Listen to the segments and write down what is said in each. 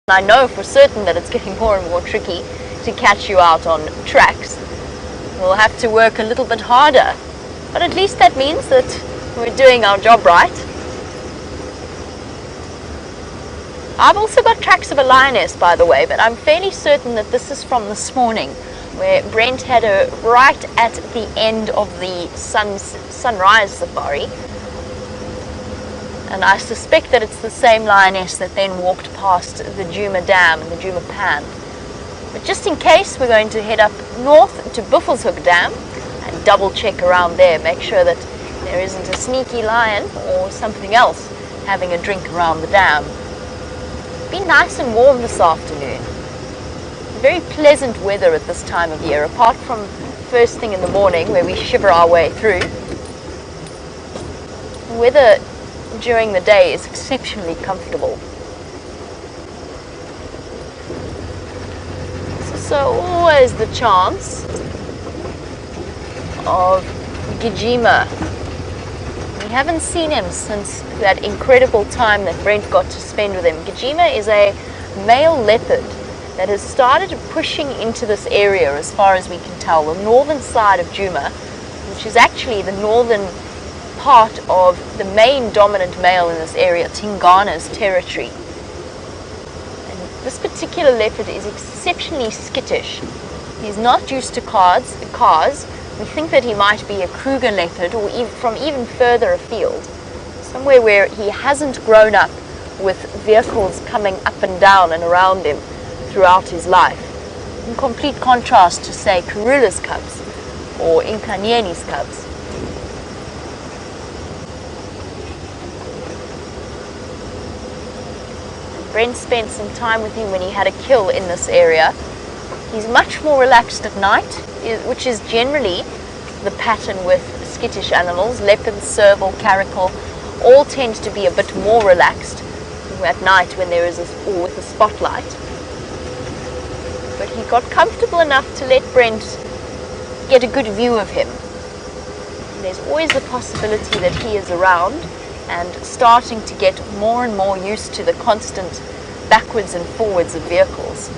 I know for certain that it's getting more and more tricky to catch you out on tracks. We'll have to work a little bit harder, but at least that means that we're doing our job right. I've also got tracks of a lioness, by the way, but I'm fairly certain that this is from this morning, where Brent had her right at the end of the sunrise safari. And I suspect that it's the same lioness that then walked past the Djuma Dam and the Djuma Pan. But just in case, we're going to head up north to Buffelshoek Dam and double check around there, make sure that there isn't a sneaky lion or something else having a drink around the dam. It's been nice and warm this afternoon. Very pleasant weather at this time of year, apart from first thing in the morning where we shiver our way through. The weather during the day is exceptionally comfortable. So always the chance of Djuma. We haven't seen him since that incredible time that Brent got to spend with him. Djuma is a male leopard that has started pushing into this area, as far as we can tell, the northern side of Djuma, which is actually the northern part of the main dominant male in this area, Tingana's territory. And this particular leopard is exceptionally skittish. He's not used to cars. We think that he might be a Kruger leopard, or from even further afield, somewhere where he hasn't grown up with vehicles coming up and down and around him throughout his life. In complete contrast to, say, Karula's cubs or Inkanyeni's cubs. Brent spent some time with him when he had a kill in this area. He's much more relaxed at night, which is generally the pattern with skittish animals. Leopards, serval, caracal, all tend to be a bit more relaxed at night when there is or with a spotlight. But he got comfortable enough to let Brent get a good view of him. And there's always the possibility that he is around and starting to get more and more used to the constant backwards and forwards of vehicles.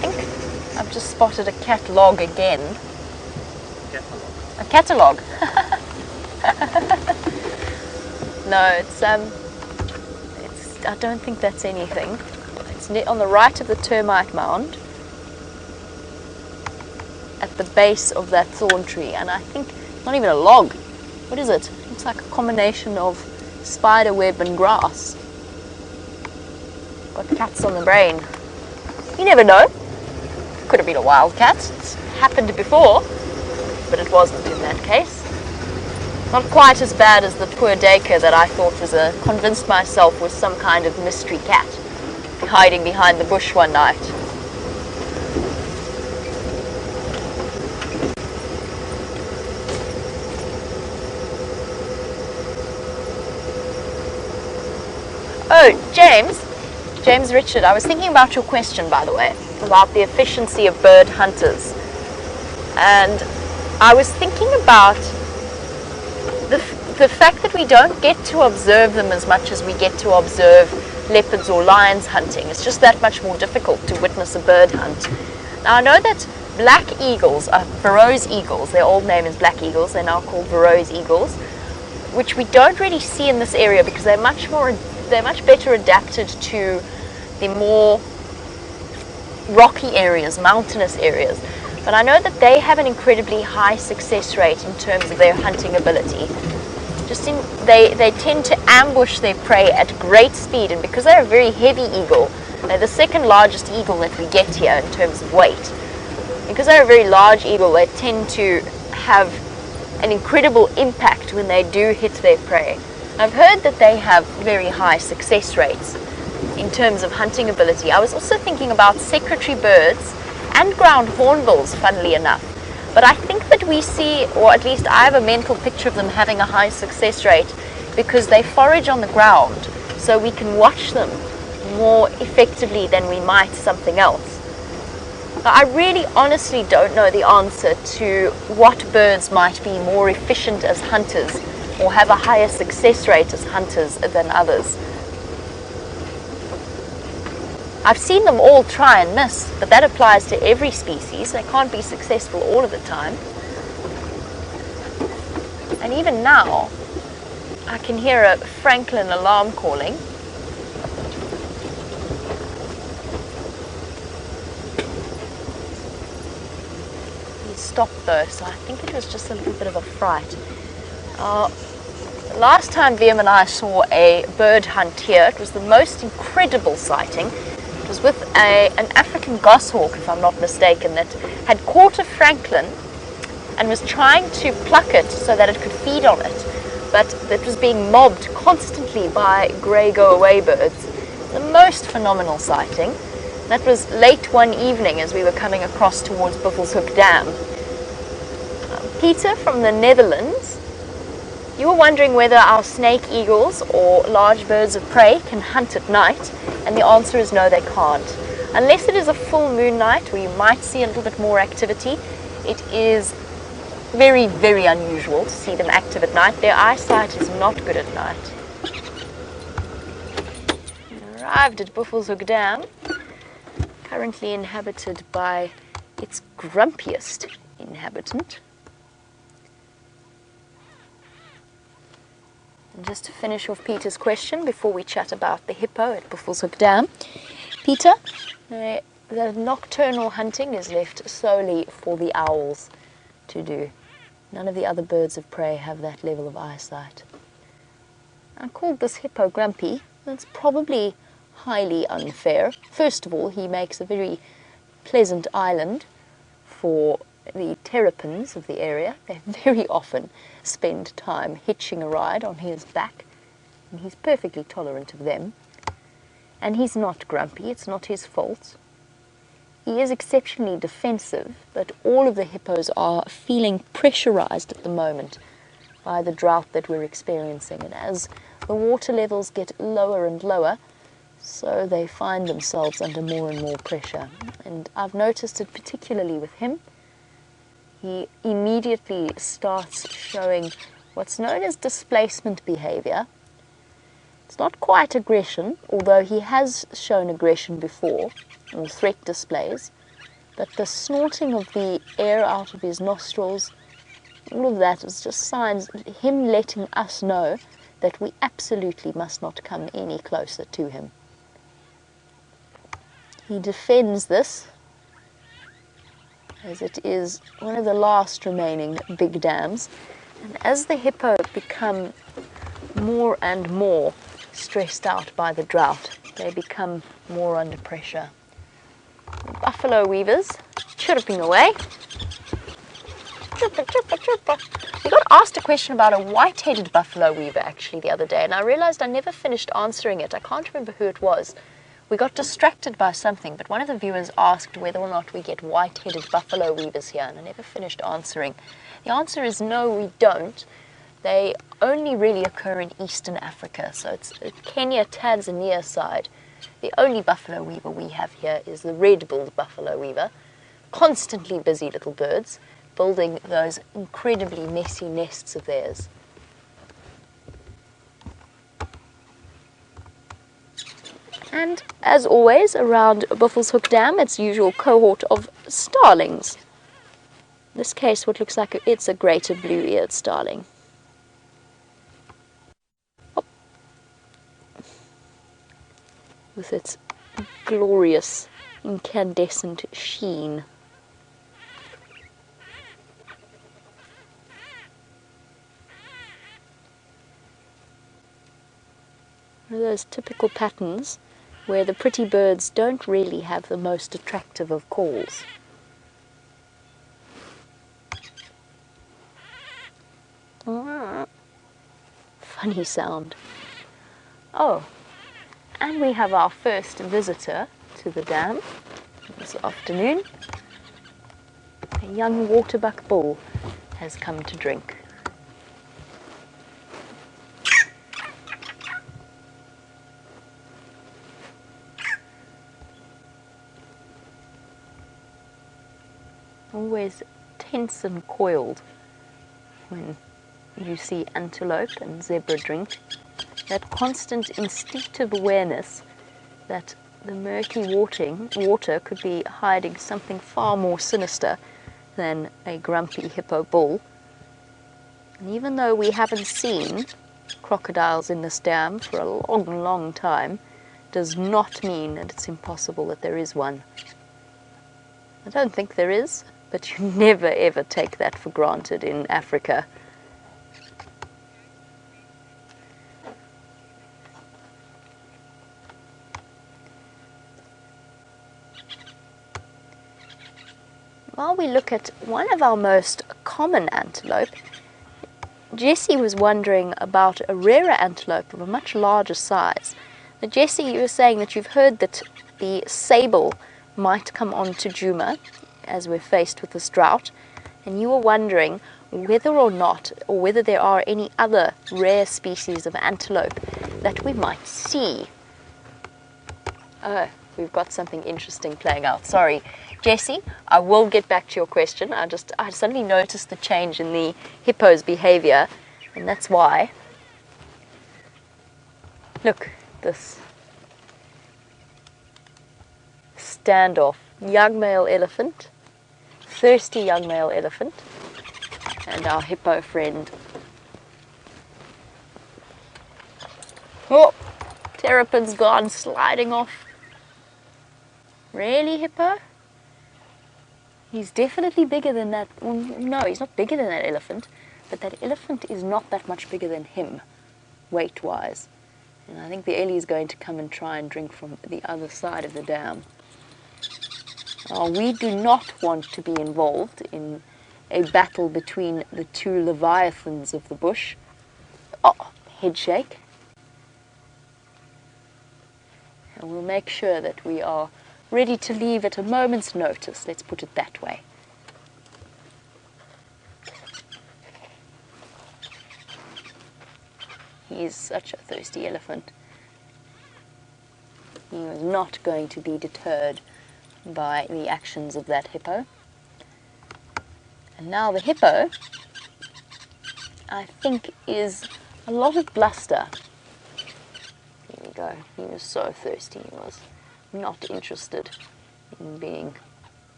I think I've just spotted a catalog again. A catalog? No, it's I don't think that's anything. It's on the right of the termite mound, at the base of that thorn tree, and I think it's not even a log. What is it? It's like a combination of spider web and grass. Got cats on the brain. You never know. Could have been a wildcat. It's happened before, but it wasn't in that case. Not quite as bad as the poor Dacre that I thought was convinced myself was some kind of mystery cat hiding behind the bush one night. Oh, James Richard, I was thinking about your question, by the way, about the efficiency of bird hunters. And I was thinking about the fact that we don't get to observe them as much as we get to observe leopards or lions hunting. It's just that much more difficult to witness a bird hunt. Now, I know that black eagles, Burroughs eagles, their old name is black eagles, they're now called Burroughs eagles, which we don't really see in this area because they're much better adapted to the more rocky areas, mountainous areas. But I know that they have an incredibly high success rate in terms of their hunting ability. They tend to ambush their prey at great speed, and because they're a very heavy eagle, they're the second largest eagle that we get here in terms of weight. Because they're a very large eagle, they tend to have an incredible impact when they do hit their prey. I've heard that they have very high success rates in terms of hunting ability. I was also thinking about secretary birds and ground hornbills, funnily enough. But I think that we see, or at least I have a mental picture of them having a high success rate because they forage on the ground, so we can watch them more effectively than we might something else. I really honestly don't know the answer to what birds might be more efficient as hunters or have a higher success rate as hunters than others. I've seen them all try and miss, but that applies to every species. They can't be successful all of the time. And even now, I can hear a Franklin alarm calling. He stopped though, so I think it was just a little bit of a fright. Last time Liam and I saw a bird hunt here, it was the most incredible sighting. It was with an African goshawk, if I'm not mistaken, that had caught a Franklin and was trying to pluck it so that it could feed on it, but it was being mobbed constantly by grey go-away birds. The most phenomenal sighting. That was late one evening as we were coming across towards Buffelshoek Dam. Peter from the Netherlands, you were wondering whether our snake eagles or large birds of prey can hunt at night, and the answer is no, they can't. Unless it is a full moon night where you might see a little bit more activity, it is very, very unusual to see them active at night. Their eyesight is not good at night. Arrived at Buffelshoek Dam, currently inhabited by its grumpiest inhabitant. And just to finish off Peter's question before we chat about the hippo at Buffelshoek Dam, Peter, the nocturnal hunting is left solely for the owls to do. None of the other birds of prey have that level of eyesight. I called this hippo grumpy. That's probably highly unfair. First of all, he makes a very pleasant island for the terrapins of the area. They very often spend time hitching a ride on his back, and he's perfectly tolerant of them. And he's not grumpy, it's not his fault. He is exceptionally defensive, but all of the hippos are feeling pressurized at the moment by the drought that we're experiencing. And as the water levels get lower and lower, so they find themselves under more and more pressure. And I've noticed it particularly with him. He immediately starts showing what's known as displacement behavior. It's not quite aggression, although he has shown aggression before, or threat displays, but the snorting of the air out of his nostrils, all of that is just signs, him letting us know that we absolutely must not come any closer to him. He defends this, as it is one of the last remaining big dams, and as the hippo become more and more stressed out by the drought, they become more under pressure. The buffalo weavers chirping away. Chirpa, chirpa, chirpa. We got asked a question about a white-headed buffalo weaver actually the other day, and I realized I never finished answering it. I can't remember who it was. We got distracted by something, but one of the viewers asked whether or not we get white-headed buffalo weavers here, and I never finished answering. The answer is no, we don't. They only really occur in eastern Africa, so it's Kenya, Tanzania side. The only buffalo weaver we have here is the red-billed buffalo weaver. Constantly busy little birds, building those incredibly messy nests of theirs. And as always, around Buffelshoek Dam, its usual cohort of starlings. In this case, what looks like it's a greater blue-eared starling. With its glorious incandescent sheen. One of those typical patterns where the pretty birds don't really have the most attractive of calls. Funny sound. Oh, and we have our first visitor to the dam this afternoon. A young waterbuck bull has come to drink. Always tense and coiled when you see antelope and zebra drink, that constant instinctive awareness that the murky water could be hiding something far more sinister than a grumpy hippo bull. And even though we haven't seen crocodiles in this dam for a long, long time, does not mean that it's impossible that there is one. I don't think there is, but you never ever take that for granted in Africa. While we look at one of our most common antelope, Jessie was wondering about a rarer antelope of a much larger size. Now, Jessie, you were saying that you've heard that the sable might come on to Djuma as we're faced with this drought, and you were wondering whether or not, or whether there are any other rare species of antelope that we might see. Oh, we've got something interesting playing out. Sorry, Jessie, I will get back to your question. I suddenly noticed the change in the hippo's behavior, and that's why. Look, this standoff. Young male elephant, thirsty young male elephant, and our hippo friend. Oh, terrapin's gone sliding off. Really, hippo? He's definitely bigger than that. Well, no, he's not bigger than that elephant, but that elephant is not that much bigger than him, weight-wise. And I think the Ellie is going to come and try and drink from the other side of the dam. We do not want to be involved in a battle between the two leviathans of the bush. Oh, head shake. And we'll make sure that we are ready to leave at a moment's notice, let's put it that way. He is such a thirsty elephant. He is not going to be deterred by the actions of that hippo. And now the hippo, I think, is a lot of bluster. Here we go. He was so thirsty, he was not interested in being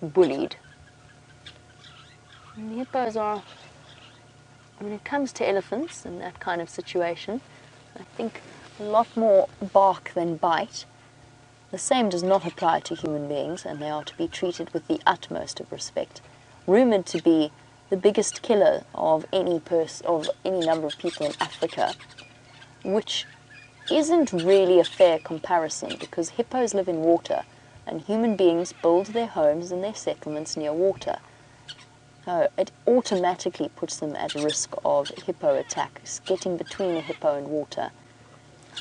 bullied. And the hippos are, when it comes to elephants in that kind of situation, I think a lot more bark than bite. The same does not apply to human beings, and they are to be treated with the utmost of respect. Rumoured to be the biggest killer of any number of people in Africa, which isn't really a fair comparison, because hippos live in water, and human beings build their homes and their settlements near water. It automatically puts them at risk of hippo attacks, getting between a hippo and water.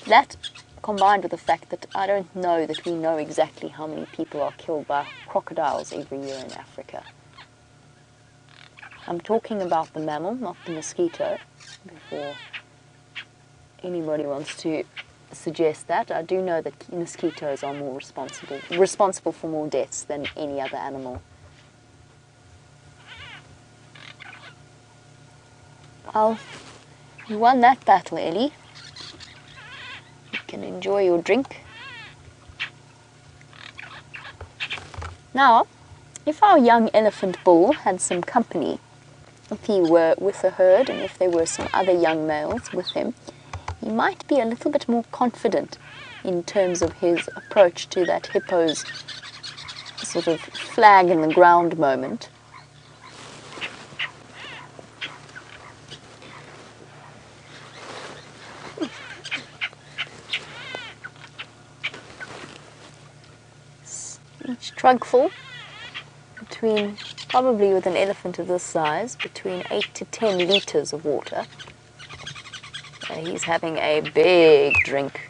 That, combined with the fact that I don't know that we know exactly how many people are killed by crocodiles every year in Africa. I'm talking about the mammal, not the mosquito, before anybody wants to suggest that. I do know that mosquitoes are more responsible for more deaths than any other animal. Well, you won that battle, Ellie. You can enjoy your drink. Now, if our young elephant bull had some company, if he were with a herd and if there were some other young males with him, he might be a little bit more confident in terms of his approach to that hippo's sort of flag in the ground moment. Each trunkful, probably with an elephant of this size, between 8 to 10 litres of water. He's having a big drink.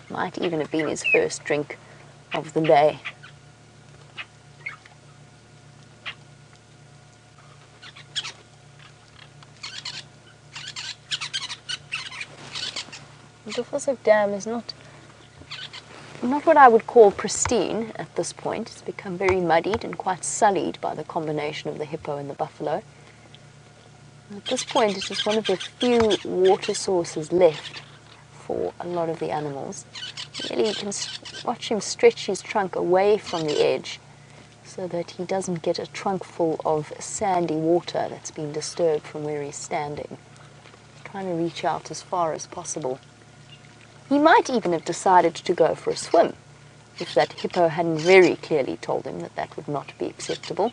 Might even have been his first drink of the day. The Arathusa Dam is not what I would call pristine at this point. It's become very muddied and quite sullied by the combination of the hippo and the buffalo. At this point, it is one of the few water sources left for a lot of the animals. Really, you can watch him stretch his trunk away from the edge so that he doesn't get a trunk full of sandy water that's been disturbed from where he's standing. Trying to reach out as far as possible. He might even have decided to go for a swim if that hippo hadn't very clearly told him that that would not be acceptable.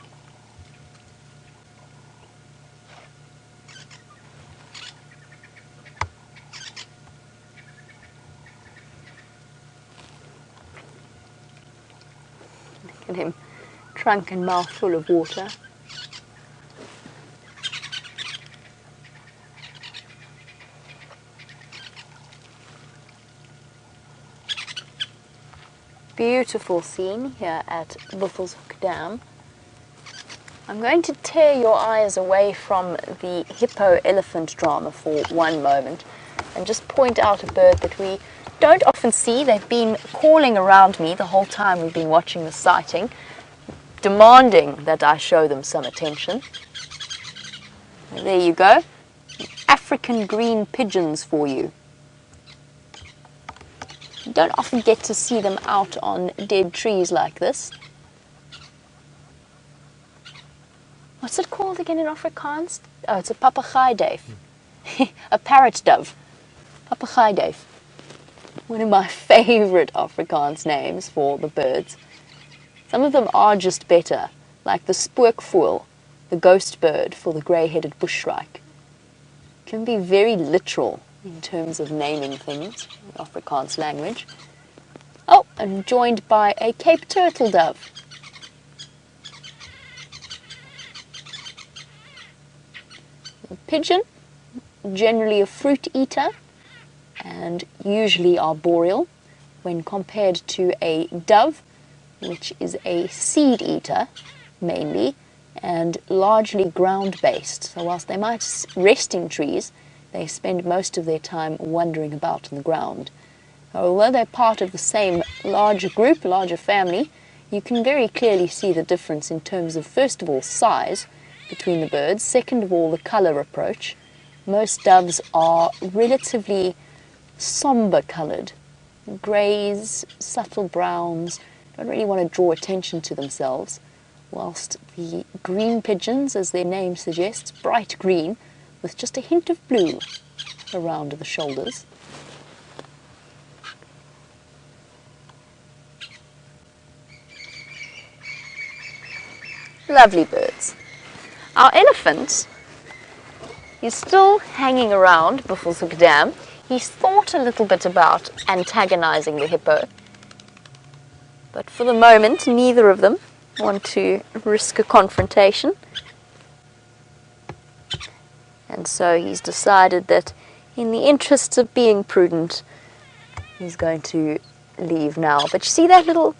Look at him, trunk and mouth full of water. Beautiful scene here at Buffelshoek Dam. I'm going to tear your eyes away from the hippo-elephant drama for one moment and just point out a bird that we don't often see. They've been calling around me the whole time we've been watching the sighting, demanding that I show them some attention. And there you go. African green pigeons for you. You don't often get to see them out on dead trees like this. What's it called again in Afrikaans? Oh, it's a papegaaiduyf. A parrot dove. Papegaaiduyf. One of my favorite Afrikaans names for the birds. Some of them are just better, like the spookvoël, the ghost bird for the grey-headed bushshrike. Can be very literal in terms of naming things in Afrikaans language. Oh, and joined by a Cape turtle dove. A pigeon, generally a fruit eater and usually arboreal, when compared to a dove, which is a seed eater mainly and largely ground-based. So whilst they might rest in trees, they spend most of their time wandering about on the ground. Although they're part of the same larger group, larger family, you can very clearly see the difference in terms of, first of all, size between the birds, second of all, the colour approach. Most doves are relatively sombre coloured, greys, subtle browns, don't really want to draw attention to themselves, whilst the green pigeons, as their name suggests, bright green, with just a hint of blue around the shoulders. Lovely birds. Our elephant is still hanging around Buffelshoek Dam. He's thought a little bit about antagonizing the hippo, but for the moment neither of them want to risk a confrontation. And so he's decided that in the interests of being prudent, he's going to leave now. But you see that little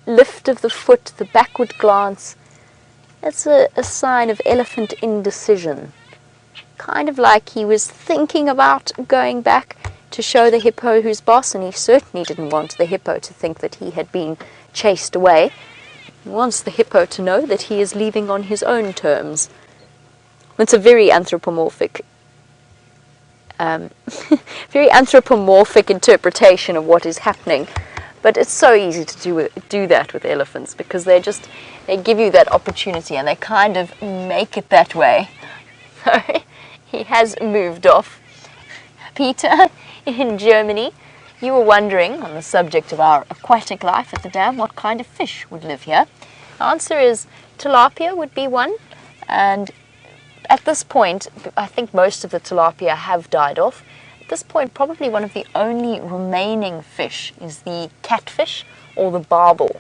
lift of the foot, the backward glance? That's a sign of elephant indecision. Kind of like he was thinking about going back to show the hippo who's boss, and he certainly didn't want the hippo to think that he had been chased away. He wants the hippo to know that he is leaving on his own terms. It's a very anthropomorphic interpretation of what is happening, but it's so easy to do that with elephants because they give you that opportunity and they kind of make it that way. So he has moved off. Peter, in Germany, you were wondering on the subject of our aquatic life at the dam, what kind of fish would live here? The answer is tilapia would be one, and at this point, I think most of the tilapia have died off. At this point, probably one of the only remaining fish is the catfish or the barbel.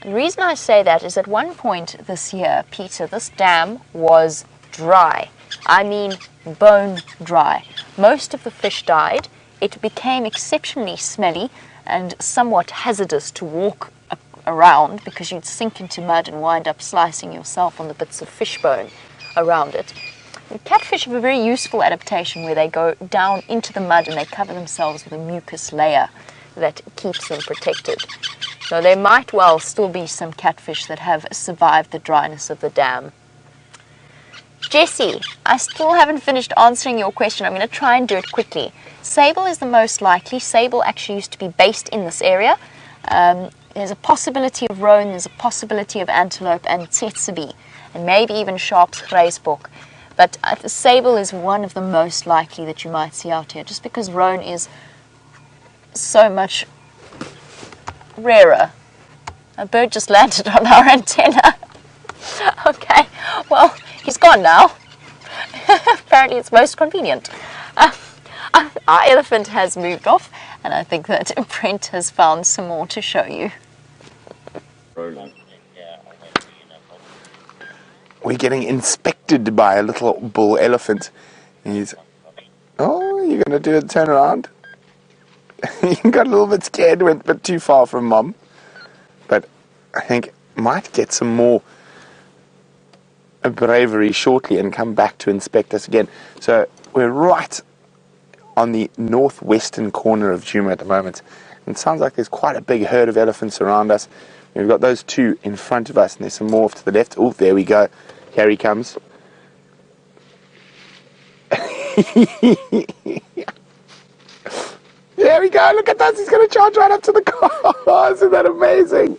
And the reason I say that is at one point this year, Peter, this dam was dry. I mean bone dry. Most of the fish died. It became exceptionally smelly and somewhat hazardous to walk around because you'd sink into mud and wind up slicing yourself on the bits of fish bone around it. And catfish have a very useful adaptation where they go down into the mud and they cover themselves with a mucus layer that keeps them protected. So there might well still be some catfish that have survived the dryness of the dam. Jessie, I still haven't finished answering your question. I'm going to try and do it quickly. Sable is the most likely. Sable actually used to be based in this area. There's a possibility of roan, there's a possibility of antelope and tsetse, and maybe even Sharp's grasbok. But the sable is one of the most likely that you might see out here, just because roan is so much rarer. A bird just landed on our antenna. Okay, well, he's gone now. Apparently it's most convenient. Our elephant has moved off, and I think that Brent has found some more to show you. We're getting inspected by a little bull elephant. He's, oh, you're going to do a turn around? He got a little bit scared, went a bit too far from Mom. But I think might get some more bravery shortly and come back to inspect us again. So we're right on the northwestern corner of Djuma at the moment. And it sounds like there's quite a big herd of elephants around us. We've got those two in front of us, and there's some more off to the left. Oh, there we go. Here he comes. There we go. Look at that. He's going to charge right up to the car. Isn't that amazing?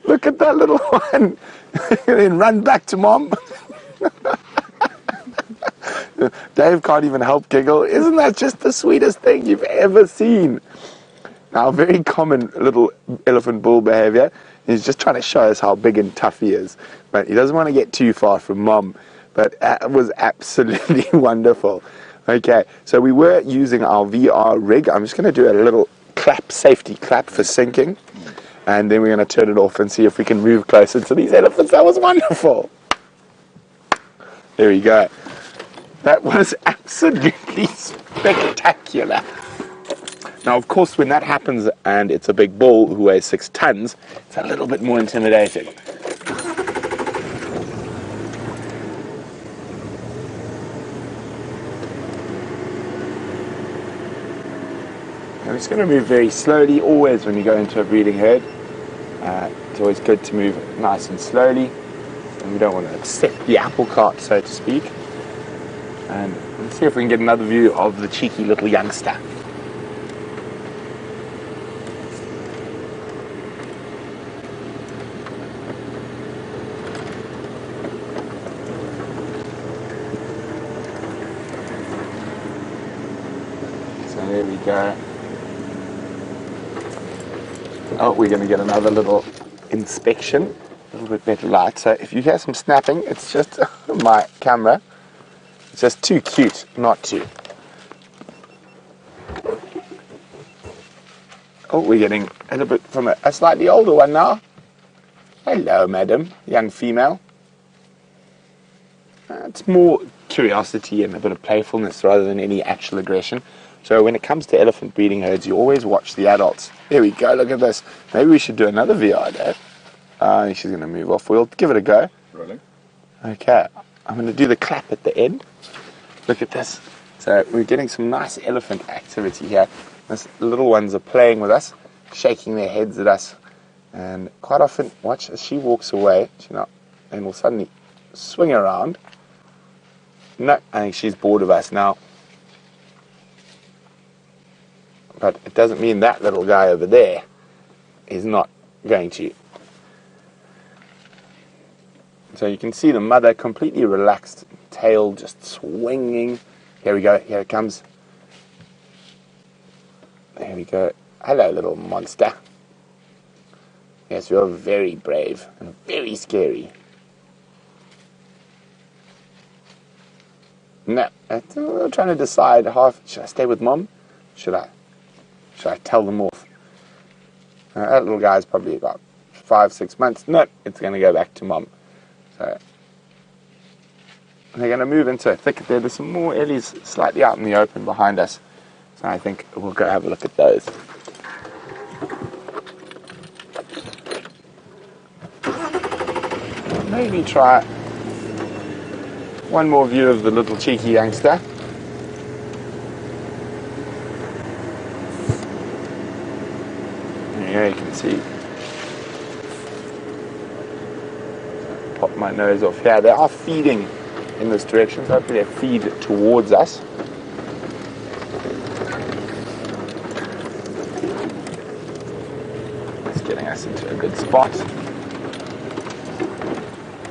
Look at that little one. And then run back to Mom. Dave can't even help giggle. Isn't that just the sweetest thing you've ever seen? Now, very common little elephant bull behavior. He's just trying to show us how big and tough he is. But he doesn't want to get too far from Mom. But it was absolutely wonderful. Okay, so we were using our VR rig. I'm just going to do a little clap, safety clap for sinking. And then we're going to turn it off and see if we can move closer to these elephants. That was wonderful. There we go. That was absolutely spectacular. Now, of course, when that happens and it's a big bull who weighs 6 tons, it's a little bit more intimidating. I'm just going to move very slowly, always when you go into a breeding herd. It's always good to move nice and slowly, and we don't want to upset the apple cart, so to speak. And let's see if we can get another view of the cheeky little youngster. So there we go. Oh, we're going to get another little inspection, a little bit better light. So if you hear some snapping, it's just my camera. It's just too cute not to. Oh, we're getting a little bit from a slightly older one now. Hello, madam, young female. It's more curiosity and a bit of playfulness rather than any actual aggression. So when it comes to elephant breeding herds, you always watch the adults. There we go, look at this. Maybe we should do another VR, Dave. She's going to move off. We'll give it a go. Rolling. Okay, I'm going to do the clap at the end. Look at this. So we're getting some nice elephant activity here. These little ones are playing with us, shaking their heads at us. And quite often, watch, as she walks away, and will suddenly swing around. No, I think she's bored of us now. But it doesn't mean that little guy over there is not going to. So you can see the mother completely relaxed, tail just swinging. Here we go, here it comes. There we go. Hello, little monster. Yes, you're very brave and very scary. No, I'm trying to decide should I stay with Mom? Should I tell them off? That little guy's probably about 5-6 months. No, it's going to go back to Mom. So they're going to move into a thicket there. There's some more ellies slightly out in the open behind us. So I think we'll go have a look at those. Maybe try one more view of the little cheeky youngster. There you can see. Pop my nose off here. They are feeding in this direction, so hopefully they feed towards us. It's getting us into a good spot.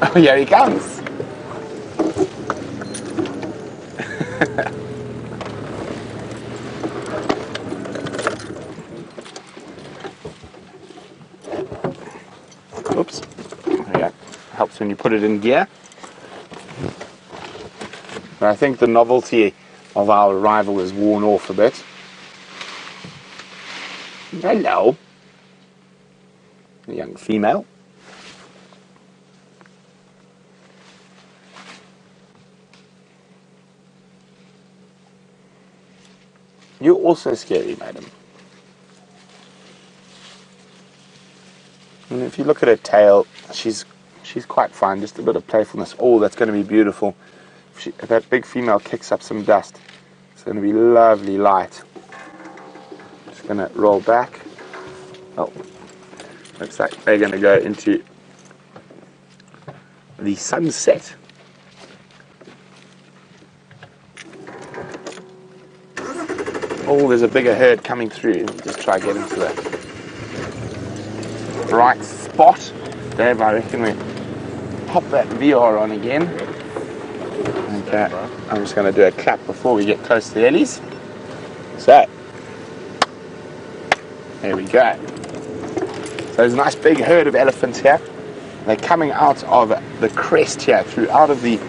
Oh, here he comes. Oops. Yeah, helps when you put it in gear. But I think the novelty of our arrival is worn off a bit. Hello. A young female. You're also scary, madam. And if you look at her tail, she's quite fine, just a bit of playfulness. Oh, that's going to be beautiful. If that big female kicks up some dust, it's going to be lovely light. Just going to roll back. Oh, looks like they're going to go into the sunset. Oh, there's a bigger herd coming through. Just try to get into the right spot. Dave, I reckon we pop that VR on again. Okay, I'm just going to do a clap before we get close to the ellies. So, there we go. So there's a nice big herd of elephants here. They're coming out of the crest here, out of the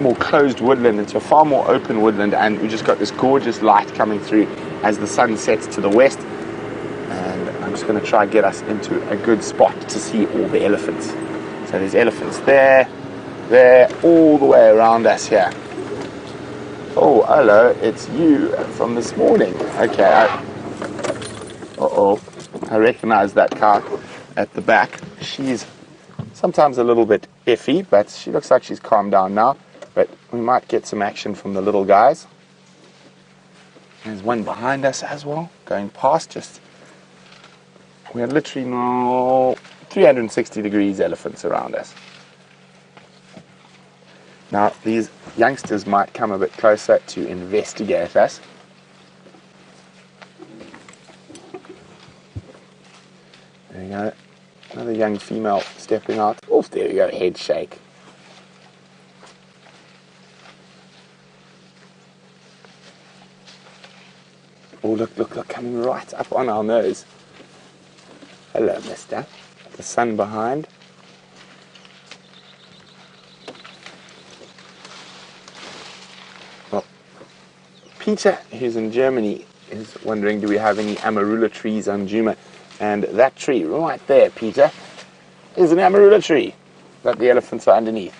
more closed woodland into a far more open woodland, and we just got this gorgeous light coming through as the sun sets to the west. And I'm just going to try and get us into a good spot to see all the elephants. So there's elephants there, all the way around us here. Oh, hello, it's you from this morning. Okay, I recognize that car at the back. She's sometimes a little bit iffy, but she looks like she's calmed down now. But we might get some action from the little guys. There's one behind us as well, going past. We're literally now 360 degrees elephants around us. Now, these youngsters might come a bit closer to investigate us. There we go. Another young female stepping out. Oh, there we go, head shake. Oh, look, coming right up on our nose. Hello, mister. The sun behind. Well, Peter, who's in Germany, is wondering, do we have any amarula trees on Djuma? And that tree right there, Peter, is an amarula tree that the elephants are underneath.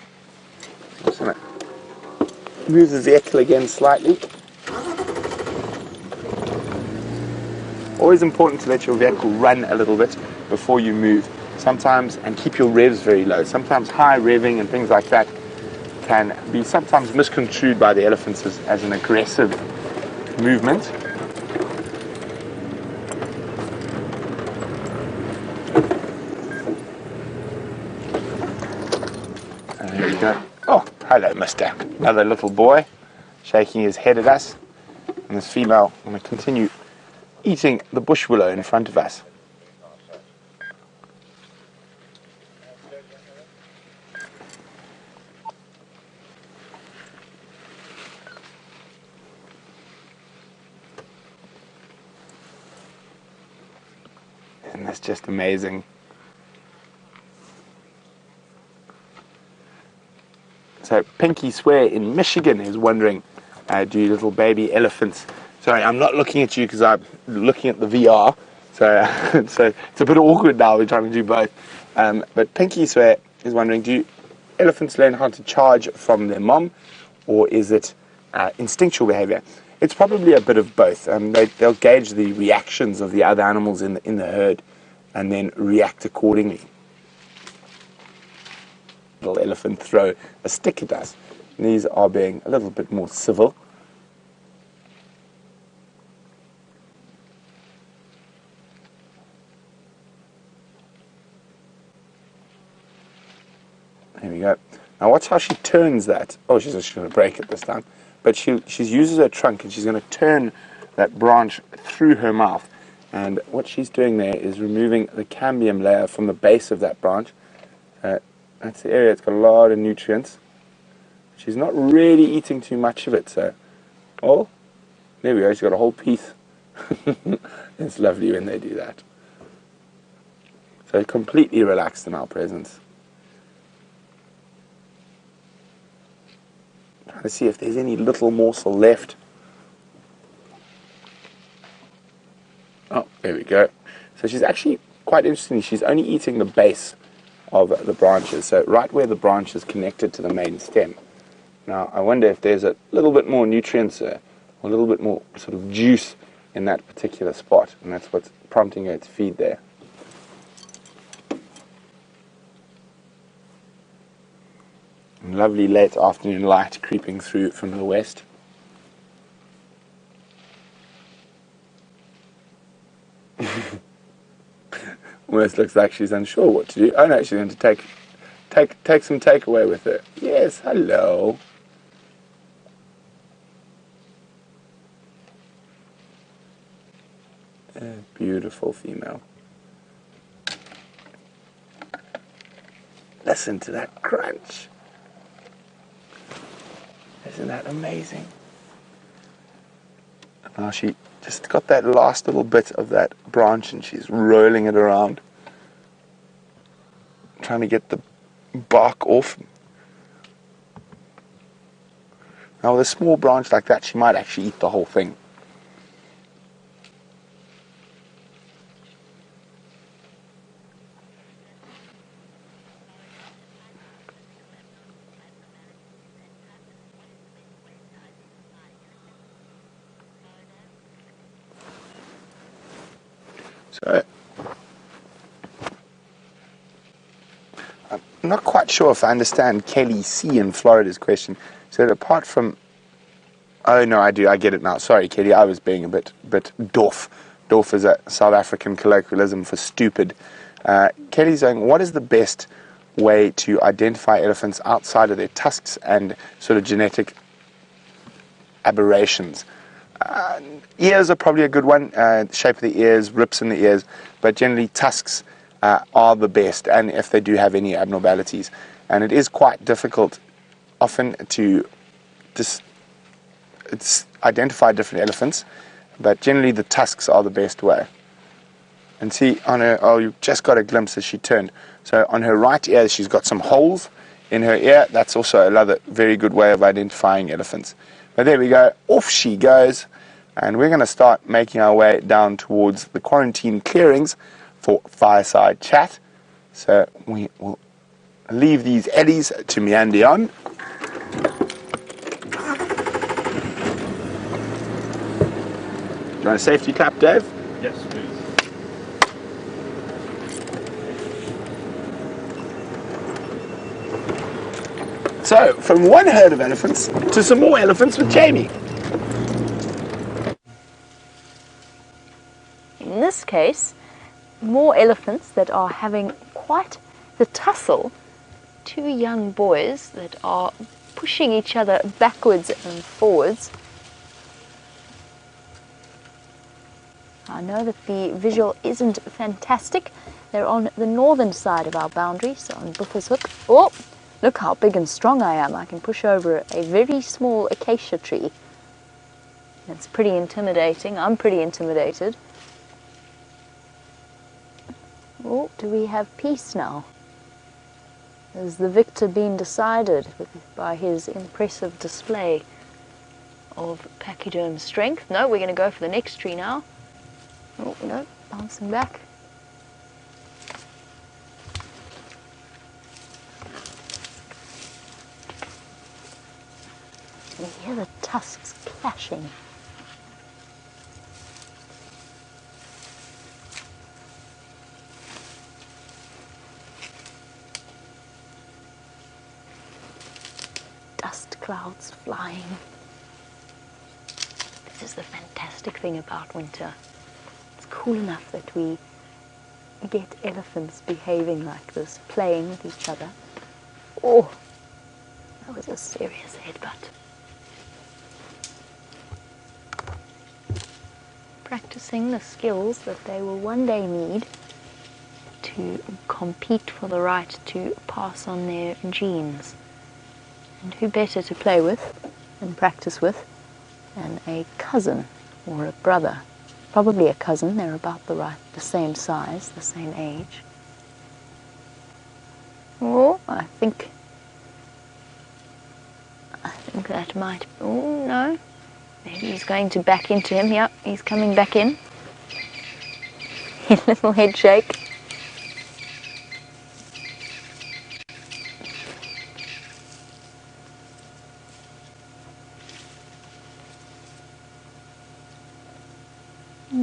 Just going to move the vehicle again slightly. Always important to let your vehicle run a little bit before you move. Sometimes, and keep your revs very low. Sometimes high revving and things like that can be sometimes misconstrued by the elephants as an aggressive movement. And there we go. Oh, hello, mister. Another little boy shaking his head at us. And this female going to continue eating the bush willow in front of us. And that's just amazing. So Pinky Swear in Michigan is wondering, do little baby elephants... Sorry, I'm not looking at you because I'm looking at the VR. So, so it's a bit awkward now. We're trying to do both. But Pinky Swear is wondering, do elephants learn how to charge from their mom, or is it instinctual behavior? It's probably a bit of both. They'll gauge the reactions of the other animals in the herd and then react accordingly. Little elephant throw a stick at us. These are being a little bit more civil. There we go. Now watch how she turns that. Oh, she's just going to break it this time. But she uses her trunk and she's going to turn that branch through her mouth. And what she's doing there is removing the cambium layer from the base of that branch. That's the area, it's got a lot of nutrients. She's not really eating too much of it, so... Oh, there we go, she's got a whole piece. It's lovely when they do that. So completely relaxed in our presence. Trying to see if there's any little morsel left. Oh, there we go. So she's actually, quite interesting, she's only eating the base of the branches, so right where the branch is connected to the main stem. Now, I wonder if there's a little bit more nutrients or a little bit more sort of juice in that particular spot, and that's what's prompting her to feed there. And lovely late afternoon light creeping through from the west. Almost looks like she's unsure what to do. Oh no, she's going to take some takeaway with her. Yes, hello. A beautiful female. Listen to that crunch. Isn't that amazing? Now she just got that last little bit of that branch and she's rolling it around, trying to get the bark off. Now with a small branch like that, she might actually eat the whole thing. So, I'm not quite sure if I understand Kelly C. in Florida's question. So apart from... Oh, no, I do. I get it now. Sorry, Kelly. I was being a bit doof. Doof is a South African colloquialism for stupid. Kelly's saying, what is the best way to identify elephants outside of their tusks and sort of genetic aberrations? Ears are probably a good one, shape of the ears, rips in the ears, but generally tusks are the best, and if they do have any abnormalities. And it is quite difficult often to identify different elephants, but generally the tusks are the best way. And see, on her, oh, you just got a glimpse as she turned. So on her right ear, she's got some holes in her ear. That's also another very good way of identifying elephants. But there we go, off she goes, and we're going to start making our way down towards the quarantine clearings for fireside chat. So we will leave these eddies to meander on. Do you want a safety clap, Dave? Yes, please. So, from one herd of elephants to some more elephants with Jamie. In this case, more elephants that are having quite the tussle. Two young boys that are pushing each other backwards and forwards. I know that the visual isn't fantastic. They're on the northern side of our boundary, so on Buffer's Hook. Oh, look how big and strong I am. I can push over a very small acacia tree. That's pretty intimidating. I'm pretty intimidated. Oh, do we have peace now? Has the victor been decided by his impressive display of pachyderm strength? No, we're going to go for the next tree now. Oh, no, bouncing back. You hear the tusks clashing. Dust clouds flying. This is the fantastic thing about winter. It's cool enough that we get elephants behaving like this, playing with each other. Oh, serious headbutt. Practicing the skills that they will one day need to compete for the right to pass on their genes. And who better to play with and practice with than a cousin or a brother? Probably a cousin, they're about the same size, the same age. Oh, I think that might, oh no, maybe he's going to back into him. Yep, he's coming back in. Little head shake.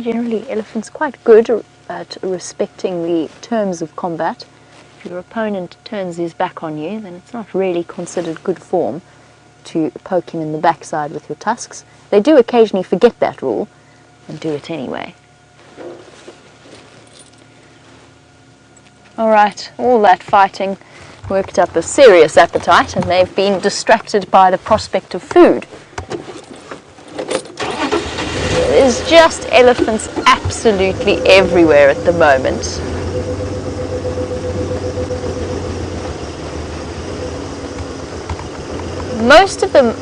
Generally, elephants quite good at respecting the terms of combat. If your opponent turns his back on you, then it's not really considered good form to poke him in the backside with your tusks. They do occasionally forget that rule and do it anyway. Alright, all that fighting worked up a serious appetite, and they've been distracted by the prospect of food. There's just elephants absolutely everywhere at the moment. Most of them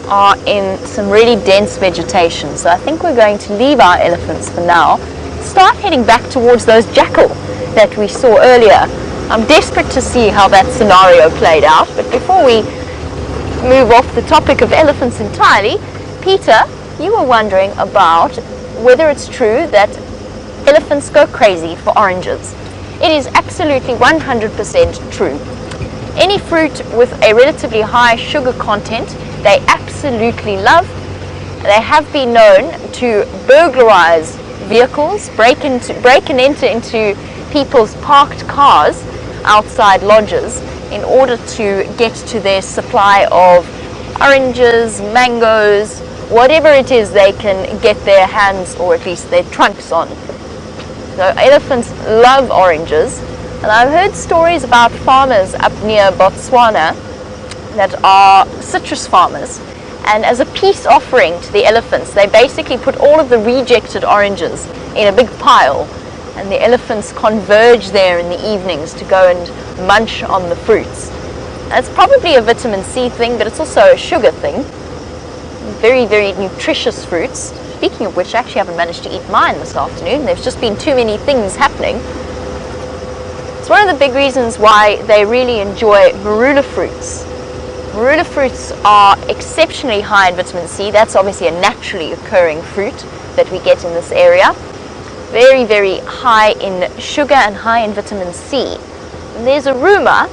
are in some really dense vegetation, so I think we're going to leave our elephants for now. Start heading back towards those jackal that we saw earlier. I'm desperate to see how that scenario played out, but before we move off the topic of elephants entirely, Peter, you were wondering about whether it's true that elephants go crazy for oranges. It is absolutely 100% true. Any fruit with a relatively high sugar content, they absolutely love. They have been known to burglarize vehicles, break and enter into people's parked cars outside lodges in order to get to their supply of oranges, mangoes, whatever it is they can get their hands or at least their trunks on. So elephants love oranges, and I've heard stories about farmers up near Botswana that are citrus farmers, and as a peace offering to the elephants, they basically put all of the rejected oranges in a big pile, and the elephants converge there in the evenings to go and munch on the fruits. It's probably a vitamin C thing, but it's also a sugar thing. Very, very nutritious fruits. Speaking of which, I actually haven't managed to eat mine this afternoon. There's just been too many things happening. It's one of the big reasons why they really enjoy marula fruits. Marula fruits are exceptionally high in vitamin C. That's obviously a naturally occurring fruit that we get in this area. Very, very high in sugar and high in vitamin C. And there's a rumor,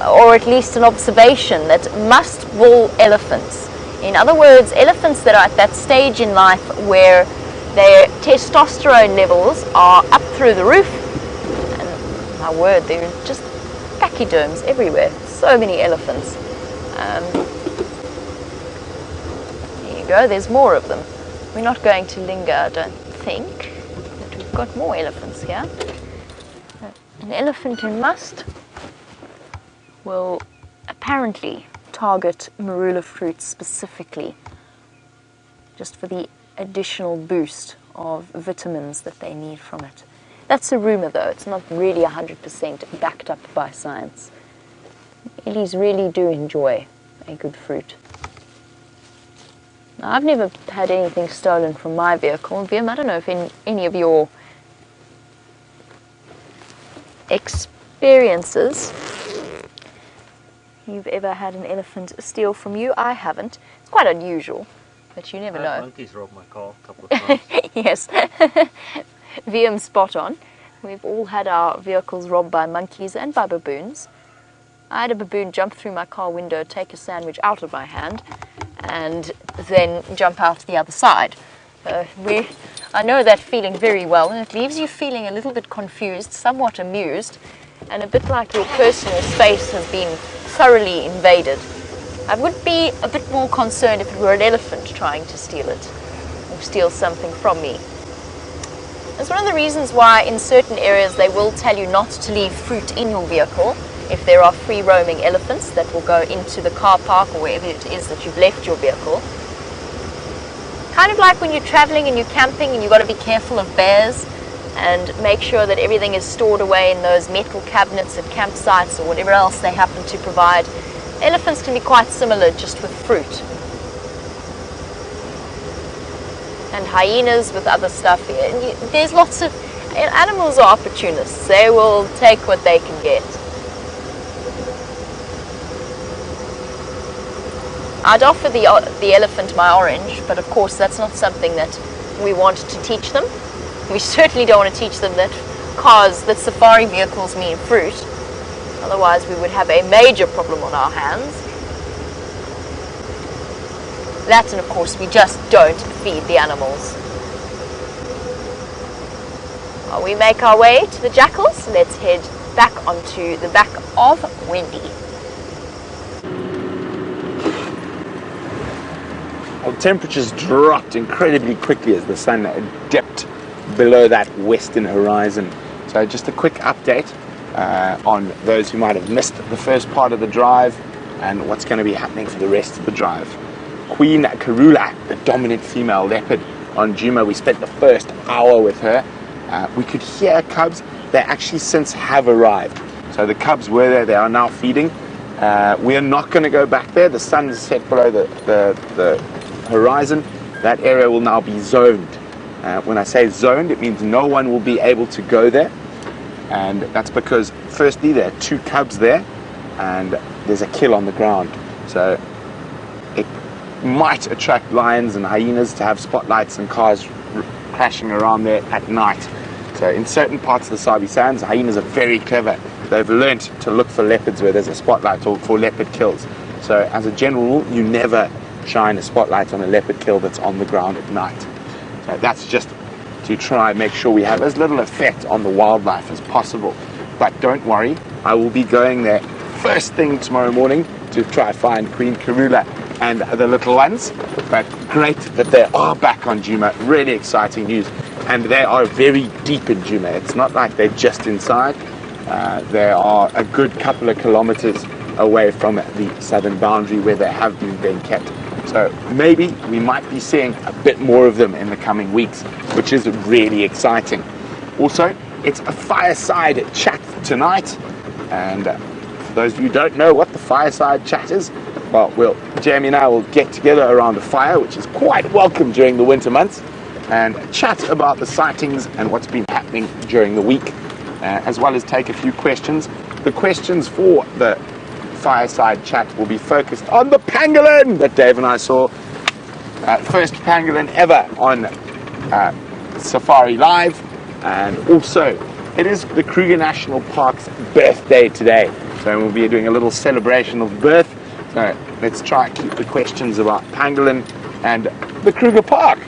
or at least an observation, that must-bull elephants, in other words, elephants that are at that stage in life where their testosterone levels are up through the roof, and my word, there are just pachyderms everywhere, so many elephants. There you go, there's more of them. We're not going to linger, I don't think, but we've got more elephants here. An elephant in must will apparently target marula fruits specifically, just for the additional boost of vitamins that they need from it. That's a rumor though, it's not really 100% backed up by science. Ellies really do enjoy a good fruit. Now, I've never had anything stolen from my vehicle. Vim, I don't know if in any of your experiences you've ever had an elephant steal from you. I haven't. It's quite unusual, but you never know. Monkeys robbed my car a couple of times. Yes. VM spot on. We've all had our vehicles robbed by monkeys and by baboons. I had a baboon jump through my car window, take a sandwich out of my hand, and then jump out the other side. I know that feeling very well, and it leaves you feeling a little bit confused, somewhat amused, and a bit like your personal space has been thoroughly invaded. I would be a bit more concerned if it were an elephant trying to steal it, or steal something from me. That's one of the reasons why in certain areas they will tell you not to leave fruit in your vehicle. if there are free roaming elephants that will go into the car park or wherever it is that you've left your vehicle. Kind of like when you're traveling and you're camping and you've got to be careful of bears, and make sure that everything is stored away in those metal cabinets at campsites or whatever else they happen to provide. Elephants can be quite similar, just with fruit. And hyenas with other stuff. There's lots of animals are opportunists. They will take what they can get. I'd offer the elephant my orange, but of course that's not something that we want to teach them. We certainly don't want to teach them that safari vehicles mean fruit. Otherwise we would have a major problem on our hands. That, and of course we just don't feed the animals. While we make our way to the jackals, let's head back onto the back of Wendy. Well, temperatures dropped incredibly quickly as the sun dipped below that western horizon. So just a quick update on those who might have missed the first part of the drive and what's going to be happening for the rest of the drive. Queen Karula, the dominant female leopard on Djuma, we spent the first hour with her. We could hear cubs. They actually since have arrived. So the cubs were there, they are now feeding. We are not going to go back there. The sun is set below the horizon. That area will now be zoned. When I say zoned, it means no one will be able to go there, and that's because firstly there are 2 cubs there and there's a kill on the ground, so it might attract lions and hyenas to have spotlights and cars crashing around there at night. So in certain parts of the Sabi Sands, hyenas are very clever. They've learnt to look for leopards where there's a spotlight, or for leopard kills. So as a general rule, you never shine a spotlight on a leopard kill that's on the ground at night. So that's just to try and make sure we have as little effect on the wildlife as possible. But don't worry, I will be going there first thing tomorrow morning to try find Queen Karula and the little ones. But great that they are back on Djuma, really exciting news. And they are very deep in Djuma. It's not like they're just inside. They are a good couple of kilometers away from the southern boundary where they have been being kept. So maybe we might be seeing a bit more of them in the coming weeks, which is really exciting. Also, it's a fireside chat tonight, and for those of you who don't know what the fireside chat is, well, Jamie and I will get together around a fire, which is quite welcome during the winter months, and chat about the sightings and what's been happening during the week, as well as take a few questions. The questions for the fireside chat will be focused on the pangolin that Dave and I saw. First pangolin ever on Safari Live, and also it is the Kruger National Park's birthday today, so we'll be doing a little celebration of birth. So let's try and keep the questions about pangolin and the Kruger Park.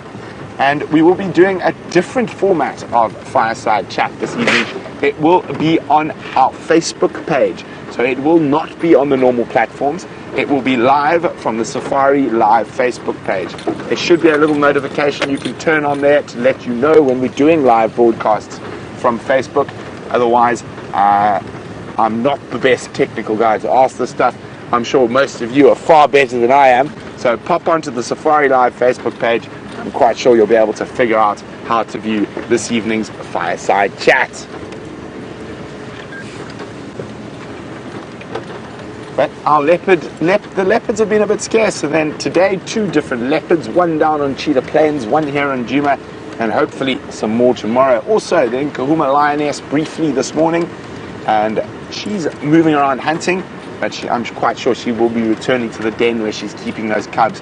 And we will be doing a different format of fireside chat this evening. It will be on our Facebook page. So it will not be on the normal platforms. It will be live from the Safari Live Facebook page. There should be a little notification you can turn on there to let you know when we're doing live broadcasts from Facebook. Otherwise, I'm not the best technical guy to ask this stuff. I'm sure most of you are far better than I am. So pop onto the Safari Live Facebook page. I'm quite sure you'll be able to figure out how to view this evening's fireside chat. But our the leopards have been a bit scarce, so then today 2 different leopards, one down on Cheetah Plains, one here on Djuma, and hopefully some more tomorrow. Also the Nkahuma lioness briefly this morning, and she's moving around hunting, but I'm quite sure she will be returning to the den where she's keeping those cubs,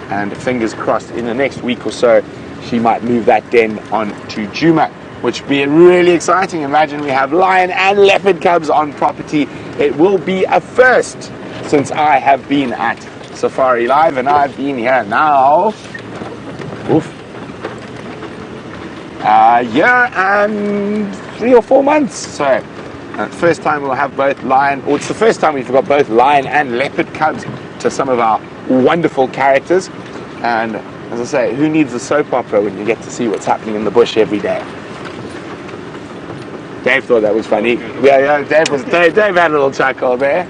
and fingers crossed in the next week or so she might move that den on to Djuma, which would be really exciting. Imagine we have lion and leopard cubs on property. It will be a first since I have been at Safari Live, and I've been here now a year and 3 or 4 months. So first time we'll have both lion, or it's the first time we've got both lion and leopard cubs to some of our wonderful characters. And as I say, who needs a soap opera when you get to see what's happening in the bush every day? Dave thought that was funny. Yeah, Dave had a little chuckle there.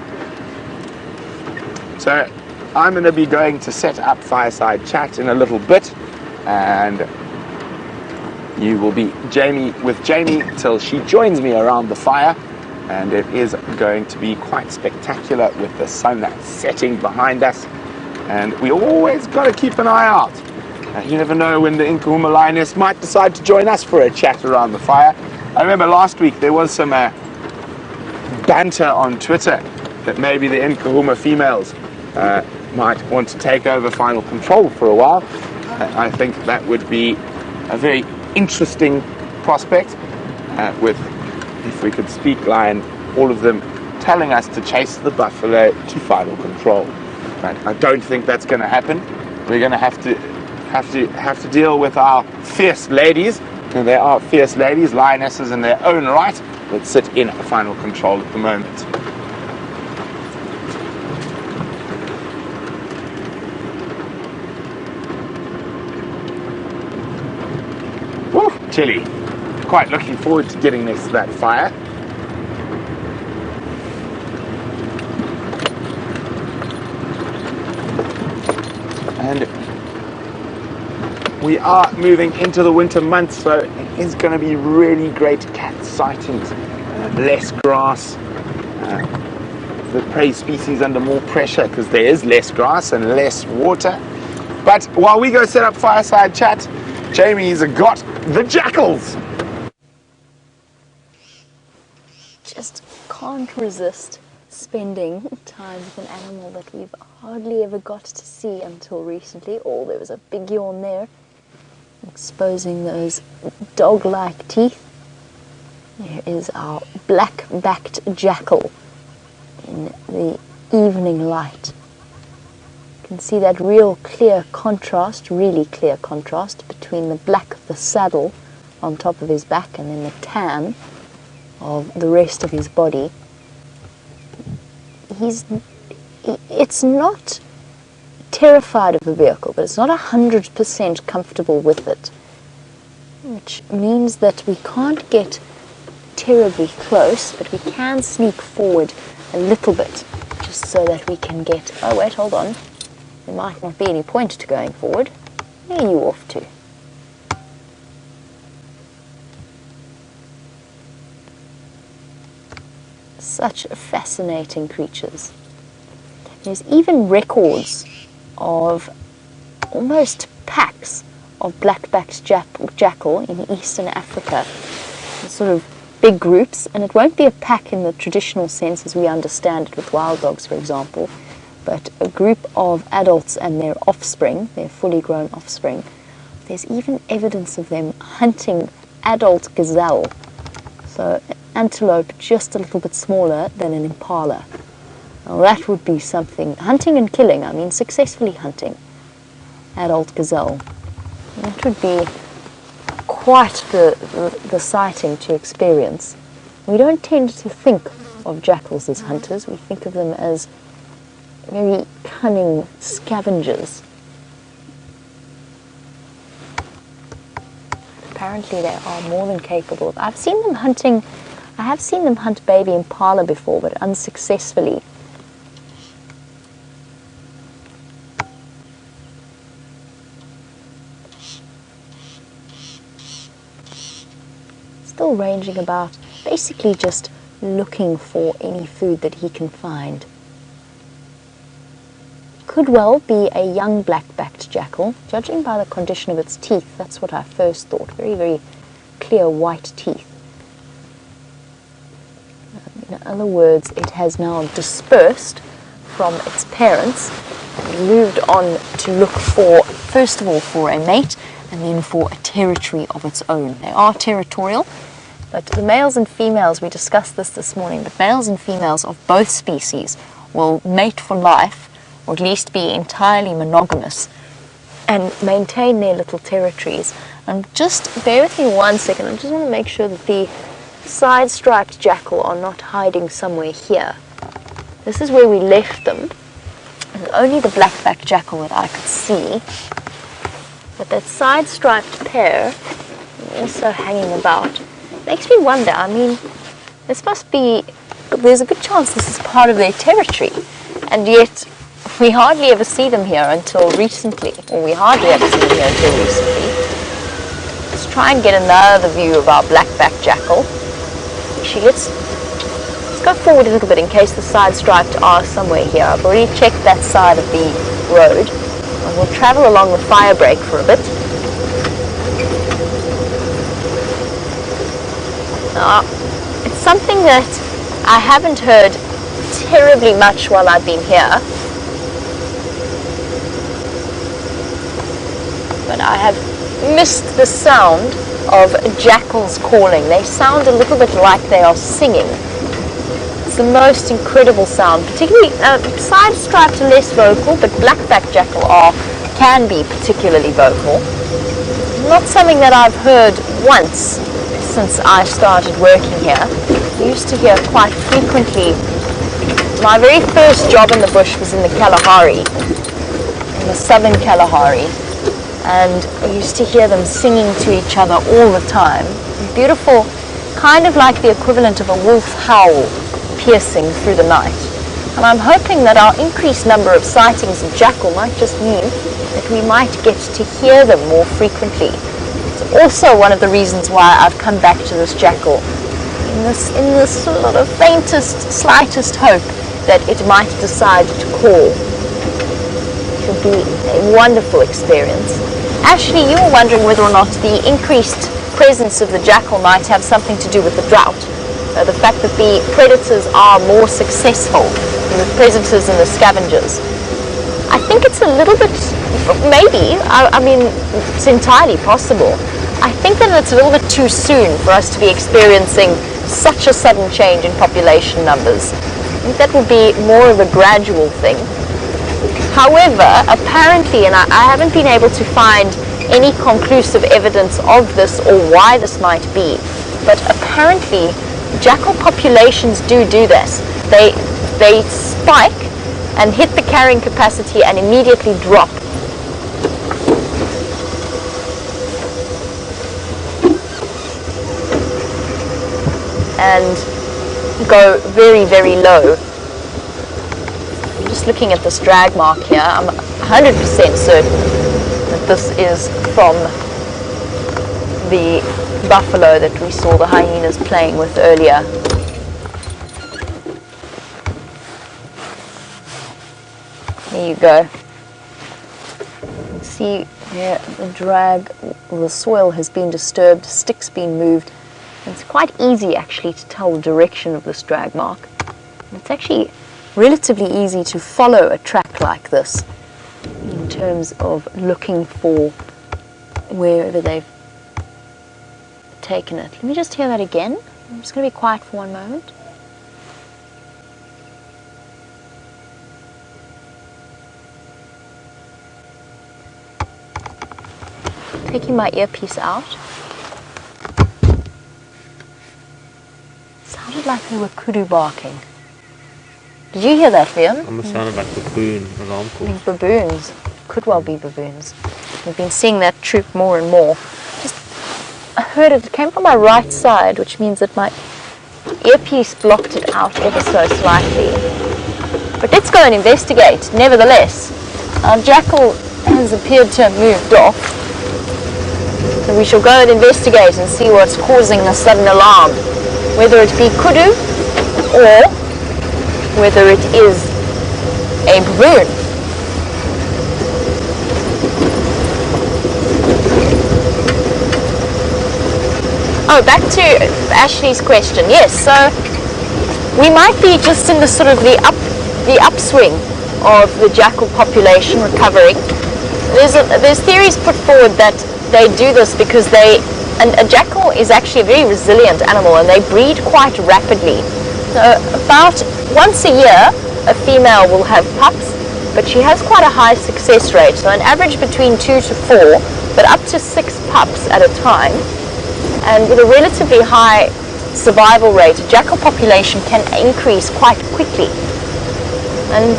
So I'm going to be going to set up fireside chat in a little bit, and you will be with Jamie till she joins me around the fire, and it is going to be quite spectacular with the sun setting behind us, and we always got to keep an eye out. You never know when the Nkahuma lioness might decide to join us for a chat around the fire. I remember last week there was some banter on Twitter that maybe the Nkahuma females might want to take over final control for a while. I think that would be a very interesting prospect if we could speak lion, all of them telling us to chase the buffalo to final control. But I don't think that's going to happen. We're going to have to deal with our fierce ladies, and they are fierce ladies, lionesses in their own right, that sit in final control at the moment. Woo, chilly. Quite looking forward to getting next to that fire. And we are moving into the winter months, so it is going to be really great cat sightings. Less grass, the prey species under more pressure because there is less grass and less water. But while we go set up fireside chat, Jamie's got the jackals. Just can't resist spending time with an animal that we've hardly ever got to see until recently. Oh, there was a big yawn there, exposing those dog-like teeth. There is our black-backed jackal in the evening light. You can see that really clear contrast between the black of the saddle on top of his back and then the tan of the rest of his body. It's not terrified of the vehicle, but it's not 100% comfortable with it, which means that we can't get terribly close, but we can sneak forward a little bit, just so that we can get... Oh wait, hold on. There might not be any point to going forward. Where are you off to? Such fascinating creatures. There's even records of almost packs of black-backed jackal in eastern Africa. It's sort of big groups, and it won't be a pack in the traditional sense as we understand it with wild dogs, for example, but a group of adults and their offspring, their fully grown offspring. There's even evidence of them hunting adult gazelle, so antelope just a little bit smaller than an impala. Now that would be something, hunting and killing, I mean successfully hunting adult gazelle. That would be quite the sighting to experience. We don't tend to think of jackals as hunters, we think of them as very cunning scavengers. Apparently they are more than capable. I have seen them hunt baby impala before, but unsuccessfully. Still ranging about, basically just looking for any food that he can find. Could well be a young black-backed jackal, judging by the condition of its teeth. That's what I first thought. Very, very clear white teeth. In other words, it has now dispersed from its parents and moved on to look for, first of all, for a mate and then for a territory of its own. They are territorial, but the males and females, we discussed this morning, but males and females of both species will mate for life, or at least be entirely monogamous, and maintain their little territories. And just bear with me 1 second, I just want to make sure that the side-striped jackal are not hiding somewhere here. This is where we left them, and only the black-backed jackal that I could see. But that side-striped pair, also hanging about, Makes me wonder, I mean, there's a good chance this is part of their territory, and yet we hardly ever see them here until recently, or we hardly ever see them here until recently. Let's try and get another view of our black-backed jackal. Actually, let's go forward a little bit in case the side striped are somewhere here. I've already checked that side of the road, and we'll travel along the fire break for a bit. It's something that I haven't heard terribly much while I've been here, but I have missed the sound of jackals calling. They sound a little bit like they are singing. It's the most incredible sound, particularly side stripes are less vocal, but black-backed jackal can be particularly vocal. Not something that I've heard once since I started working here. I used to hear quite frequently. My very first job in the bush was in the Kalahari, in the southern Kalahari, and I used to hear them singing to each other all the time. Beautiful, kind of like the equivalent of a wolf howl piercing through the night. And I'm hoping that our increased number of sightings of jackal might just mean that we might get to hear them more frequently. It's also one of the reasons why I've come back to this jackal in this sort of faintest, slightest hope that it might decide to call. It would be a wonderful experience. Ashley, you were wondering whether or not the increased presence of the jackal might have something to do with the drought. The fact that the predators are more successful than the predators and the scavengers. I think it's a little bit, maybe, I mean, it's entirely possible. I think that it's a little bit too soon for us to be experiencing such a sudden change in population numbers. I think that would be more of a gradual thing. However, apparently, and I haven't been able to find any conclusive evidence of this or why this might be, but apparently jackal populations do this. They spike and hit the carrying capacity and immediately drop. And go very, very low. I'm just looking at this drag mark here. I'm 100% certain that this is from the buffalo that we saw the hyenas playing with earlier. There you go. See here the soil has been disturbed, sticks been moved. It's quite easy actually to tell the direction of this drag mark. It's actually relatively easy to follow a track like this in terms of looking for wherever they've taken it. Let me just hear that again. I'm just going to be quiet for one moment. Taking my earpiece out. Sounded like they were kudu barking. Did you hear that, Liam? Almost sounded like baboon alarm call. I think baboons. Could well be baboons. We've been seeing that troop more and more. I heard it came from my right side, which means that my earpiece blocked it out ever so slightly. But let's go and investigate, nevertheless. Our jackal has appeared to have moved off. So we shall go and investigate and see what's causing a sudden alarm. Whether it be kudu or whether it is a baboon. Oh, back to Ashley's question. Yes, so we might be just in the sort of the upswing of the jackal population recovering. There's theories put forward that they do this because and a jackal is actually a very resilient animal and they breed quite rapidly. So about once a year, a female will have pups, but she has quite a high success rate. So an average between 2 to 4, but up to 6 pups at a time. And with a relatively high survival rate, a jackal population can increase quite quickly. And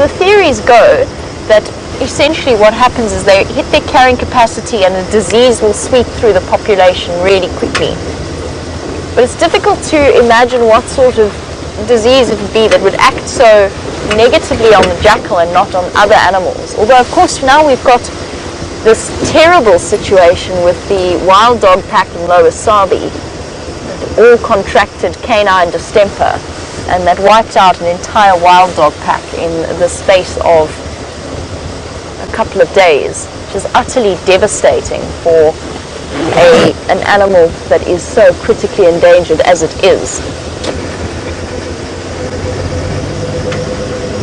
the theories go that essentially what happens is they hit their carrying capacity and the disease will sweep through the population really quickly. But it's difficult to imagine what sort of disease it would be that would act so negatively on the jackal and not on other animals. Although, of course, now we've got this terrible situation with the wild dog pack in Lower Sabi that all contracted canine distemper, and that wiped out an entire wild dog pack in the space of a couple of days, which is utterly devastating for an animal that is so critically endangered as it is.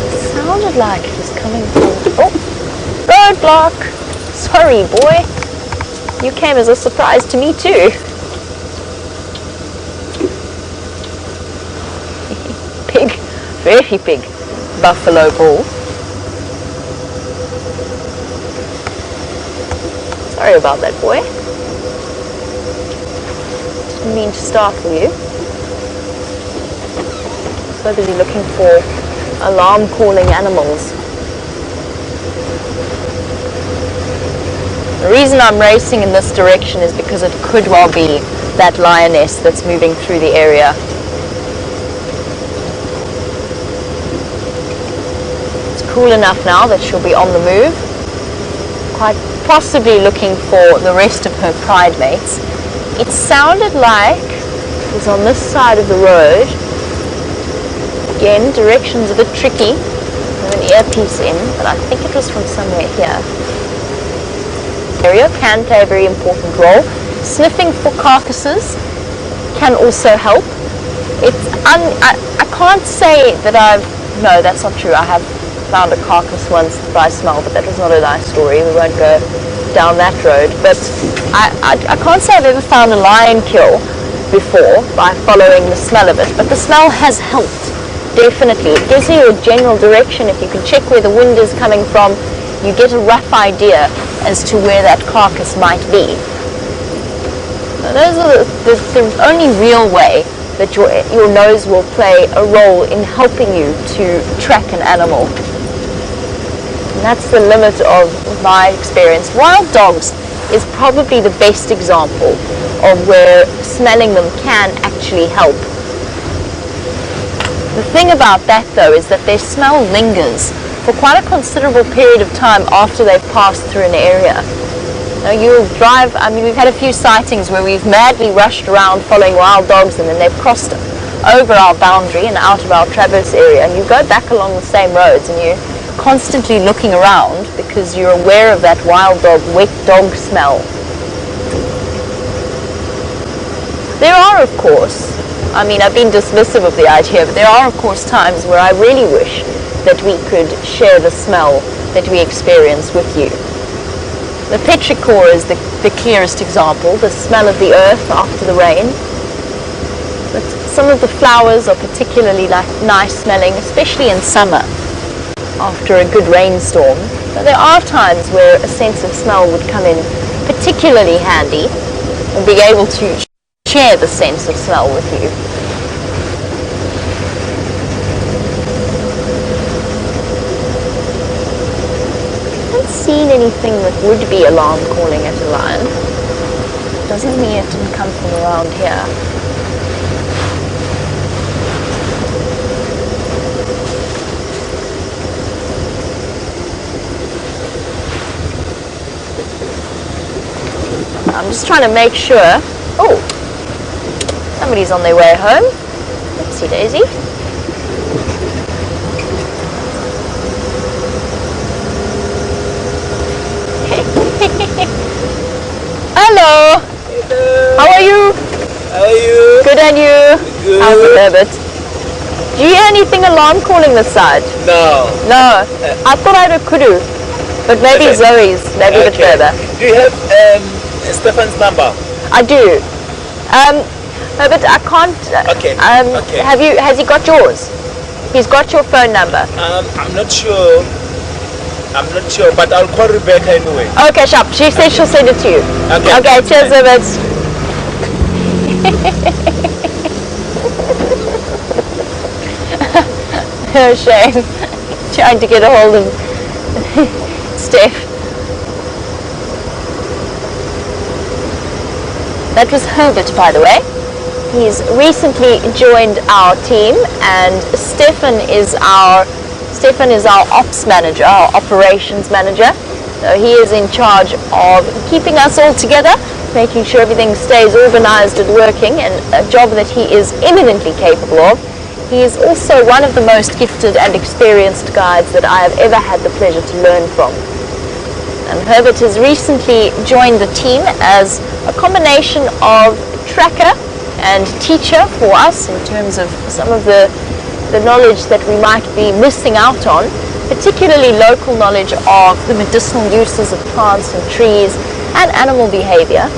It sounded like it was coming from... Oh! Roadblock! Sorry, boy. You came as a surprise to me too. Big, very big buffalo bull. Sorry about that, boy. Didn't mean to startle you. So busy looking for alarm calling animals. The reason I'm racing in this direction is because it could well be that lioness that's moving through the area. It's cool enough now that she'll be on the move, quite possibly looking for the rest of her pride mates. It sounded like it was on this side of the road. Again, direction's a bit tricky. I have an earpiece in, but I think it was from somewhere here. Area can play a very important role. Sniffing for carcasses can also help. I can't say that no, that's not true. I have found a carcass once by smell, but that was not a nice story. We won't go down that road. But I can't say I've ever found a lion kill before by following the smell of it, but the smell has helped, definitely. It gives you a general direction. If you can check where the wind is coming from, you get a rough idea as to where that carcass might be. Now, those are the only real way that your nose will play a role in helping you to track an animal. And that's the limit of my experience. Wild dogs is probably the best example of where smelling them can actually help. The thing about that though is that their smell lingers for quite a considerable period of time after they've passed through an area. Now you'll drive, we've had a few sightings where we've madly rushed around following wild dogs and then they've crossed over our boundary and out of our traverse area, and you go back along the same roads and you're constantly looking around because you're aware of that wild dog, wet dog smell. There are, of course, I've been dismissive of the idea, but there are, of course, times where I really wish that we could share the smell that we experience with you. The petrichor is the clearest example, the smell of the earth after the rain. But some of the flowers are particularly nice smelling, especially in summer after a good rainstorm. But there are times where a sense of smell would come in particularly handy and be able to share the sense of smell with you. Seen anything that would be alarm calling at a lion. Doesn't mean it didn't come from around here. I'm just trying to make sure. Oh, somebody's on their way home. Oopsie daisy. Hello. Hello. How are you? How are you? Good, and you? Good. How's the Herbert? Do you hear anything alarm calling this side? No. No. I thought I had a kudu, but maybe Okay. Zoe's, maybe a bit further. Do you have Stefan's number? I do. Herbert, I can't. Okay. Okay. Has he got yours? He's got your phone number. I'm not sure. But I'll call Rebecca anyway. Okay, sharp. She says she'll send it to you. Okay. Okay, cheers, Herbert. Oh, shame. Trying to get a hold of Steph. That was Herbert, by the way. He's recently joined our team, and Stefan is our ops manager, our operations manager. So he is in charge of keeping us all together, making sure everything stays organized and working, and a job that he is eminently capable of. He is also one of the most gifted and experienced guides that I have ever had the pleasure to learn from. And Herbert has recently joined the team as a combination of tracker and teacher for us in terms of some of the knowledge that we might be missing out on, particularly local knowledge of the medicinal uses of plants and trees and animal behavior,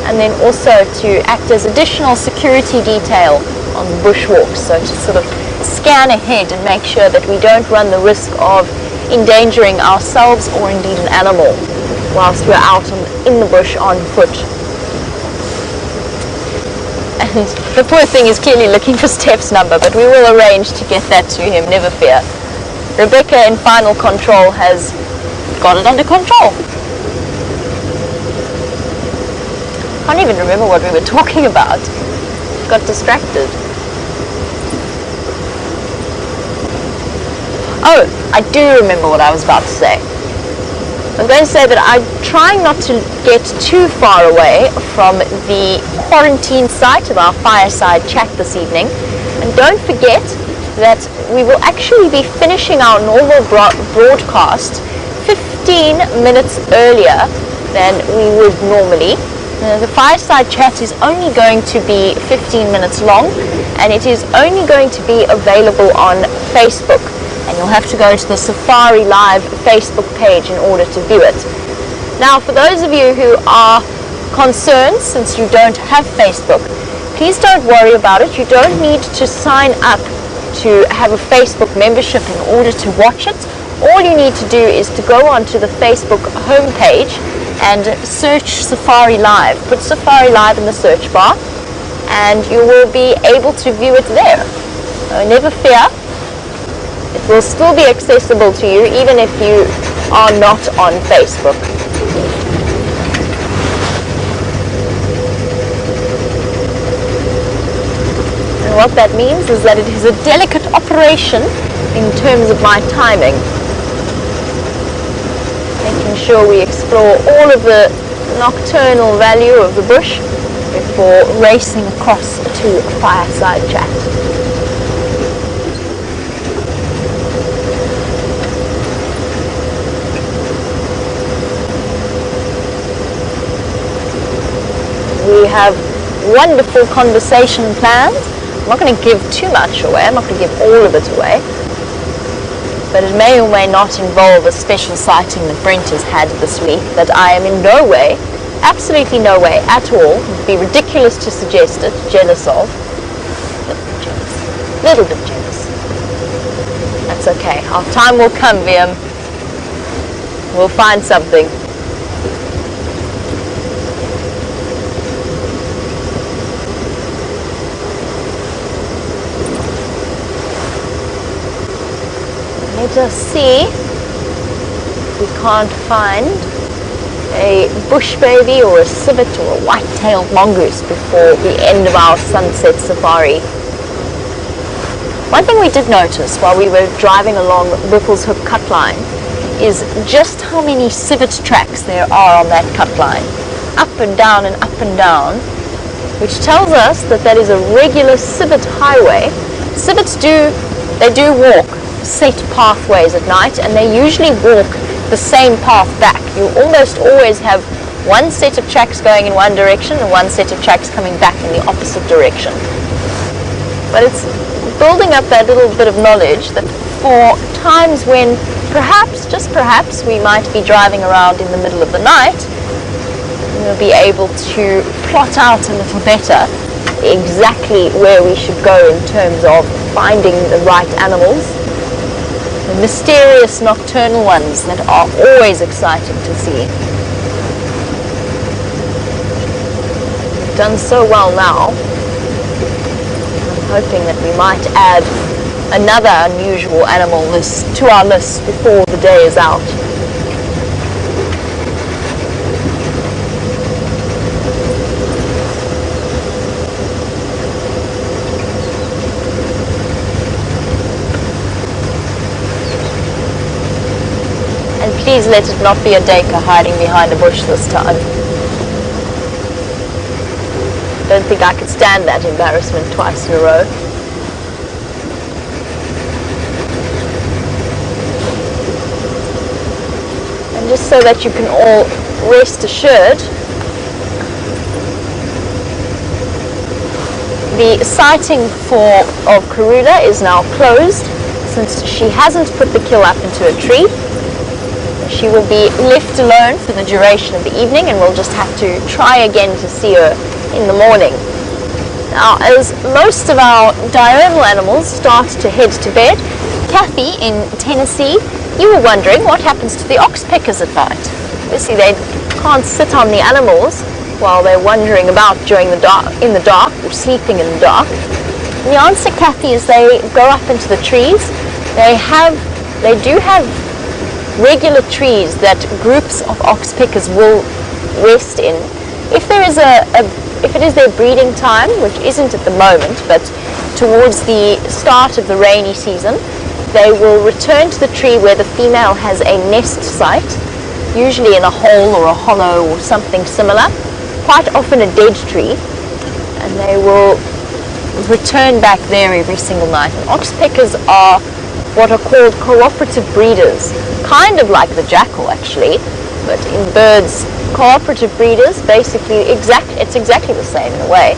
and then also to act as additional security detail on bushwalks, so to sort of scan ahead and make sure that we don't run the risk of endangering ourselves or indeed an animal whilst we're out in the bush on foot. And the poor thing is clearly looking for Steph's number, but we will arrange to get that to him, never fear. Rebecca in final control has got it under control. Can't even remember what we were talking about. Got distracted. Oh, I do remember what I was about to say. I'm going to say that I'm trying not to get too far away from the quarantine site of our fireside chat this evening. And don't forget that we will actually be finishing our normal broadcast 15 minutes earlier than we would normally. The fireside chat is only going to be 15 minutes long, and it is only going to be available on Facebook. And you'll have to go to the Safari Live Facebook page in order to view it. Now, for those of you who are concerned, since you don't have Facebook, please don't worry about it. You don't need to sign up to have a Facebook membership in order to watch it. All you need to do is to go onto the Facebook homepage and search Safari Live. Put Safari Live in the search bar and you will be able to view it there. So never fear. It will still be accessible to you even if you are not on Facebook. And what that means is that it is a delicate operation in terms of my timing. Making sure we explore all of the nocturnal value of the bush before racing across to a fireside chat. We have wonderful conversation planned. I'm not going to give too much away. I'm not going to give all of it away. But it may or may not involve a special sighting that Brent has had this week that I am in no way, absolutely no way at all, it would be ridiculous to suggest it, jealous of. Little bit jealous. That's okay. Our time will come, Liam. We'll find something. Let us see if we can't find a bush baby or a civet or a white-tailed mongoose before the end of our sunset safari. One thing we did notice while we were driving along Whipple's Hook cut line is just how many civet tracks there are on that cut line. Up and down and up and down, which tells us that that is a regular civet highway. Civets do walk set pathways at night, and they usually walk the same path back. You almost always have one set of tracks going in one direction and one set of tracks coming back in the opposite direction. But it's building up that little bit of knowledge that for times when perhaps, just perhaps, we might be driving around in the middle of the night, we'll be able to plot out a little better exactly where we should go in terms of finding the right animals. The mysterious nocturnal ones that are always exciting to see. We've done so well now. I'm hoping that we might add another unusual animal to our list before the day is out. And please let it not be a Dacre hiding behind a bush this time. Don't think I could stand that embarrassment twice in a row. And just so that you can all rest assured, the sighting of Karula is now closed since she hasn't put the kill up into a tree. She will be left alone for the duration of the evening, and we'll just have to try again to see her in the morning. Now, as most of our diurnal animals start to head to bed, Kathy in Tennessee, you were wondering what happens to the oxpeckers at night. Obviously, they can't sit on the animals while they're wandering about during the dark, in the dark, or sleeping in the dark. And the answer, Kathy, is they go up into the trees. They do have regular trees that groups of oxpeckers will rest in. If there is if it is their breeding time, which isn't at the moment, but towards the start of the rainy season, they will return to the tree where the female has a nest site, usually in a hole or a hollow or something similar, quite often a dead tree, and they will return back there every single night. And oxpeckers are what are called cooperative breeders, kind of like the jackal actually, but in birds, cooperative breeders, basically it's exactly the same in a way.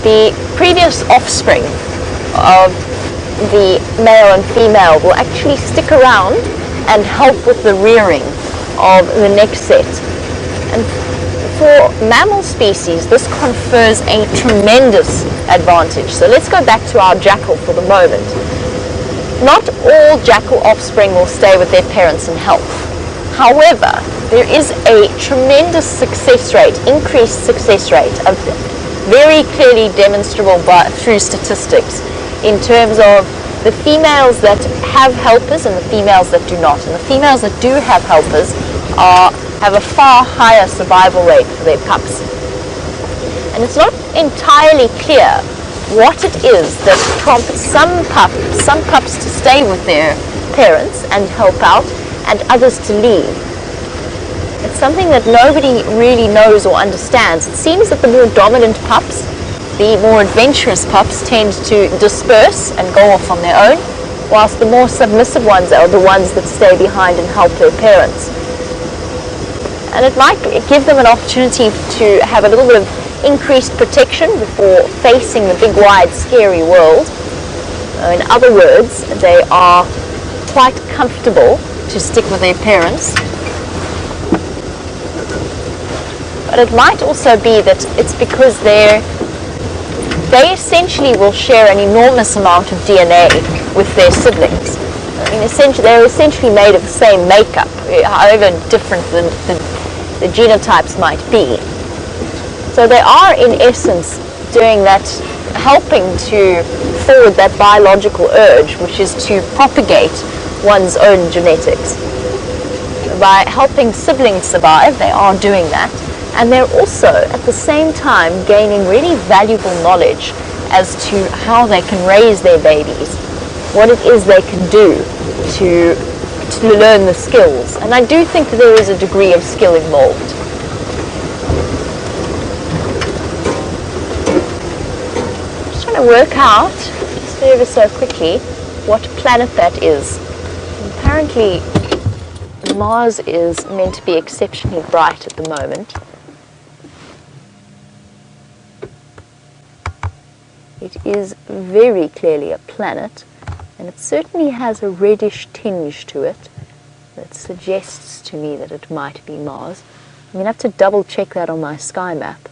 The previous offspring of the male and female will actually stick around and help with the rearing of the next set. And for mammal species, this confers a tremendous advantage. So let's go back to our jackal for the moment. Not all jackal offspring will stay with their parents and help. However, there is a tremendous success rate, increased success rate, of very clearly demonstrable through statistics in terms of the females that have helpers and the females that do not. And the females that do have helpers have a far higher survival rate for their pups. And it's not entirely clear what it is that prompts some pups to stay with their parents and help out, and others to leave. It's something that nobody really knows or understands. It seems that the more dominant pups, the more adventurous pups, tend to disperse and go off on their own, whilst the more submissive ones are the ones that stay behind and help their parents. And it might give them an opportunity to have a little bit of increased protection before facing the big, wide, scary world. In other words, they are quite comfortable to stick with their parents. But it might also be that it's because they essentially will share an enormous amount of DNA with their siblings. I mean, they're essentially made of the same makeup, however different the genotypes might be. So they are, in essence, doing that, helping to forward that biological urge, which is to propagate one's own genetics. By helping siblings survive, they are doing that. And they're also, at the same time, gaining really valuable knowledge as to how they can raise their babies, what it is they can do to learn the skills. And I do think that there is a degree of skill involved. Just trying to work out, just ever so quickly, what planet that is. Apparently, Mars is meant to be exceptionally bright at the moment. It is very clearly a planet, and it certainly has a reddish tinge to it that suggests to me that it might be Mars. I'm going to have to double check that on my sky map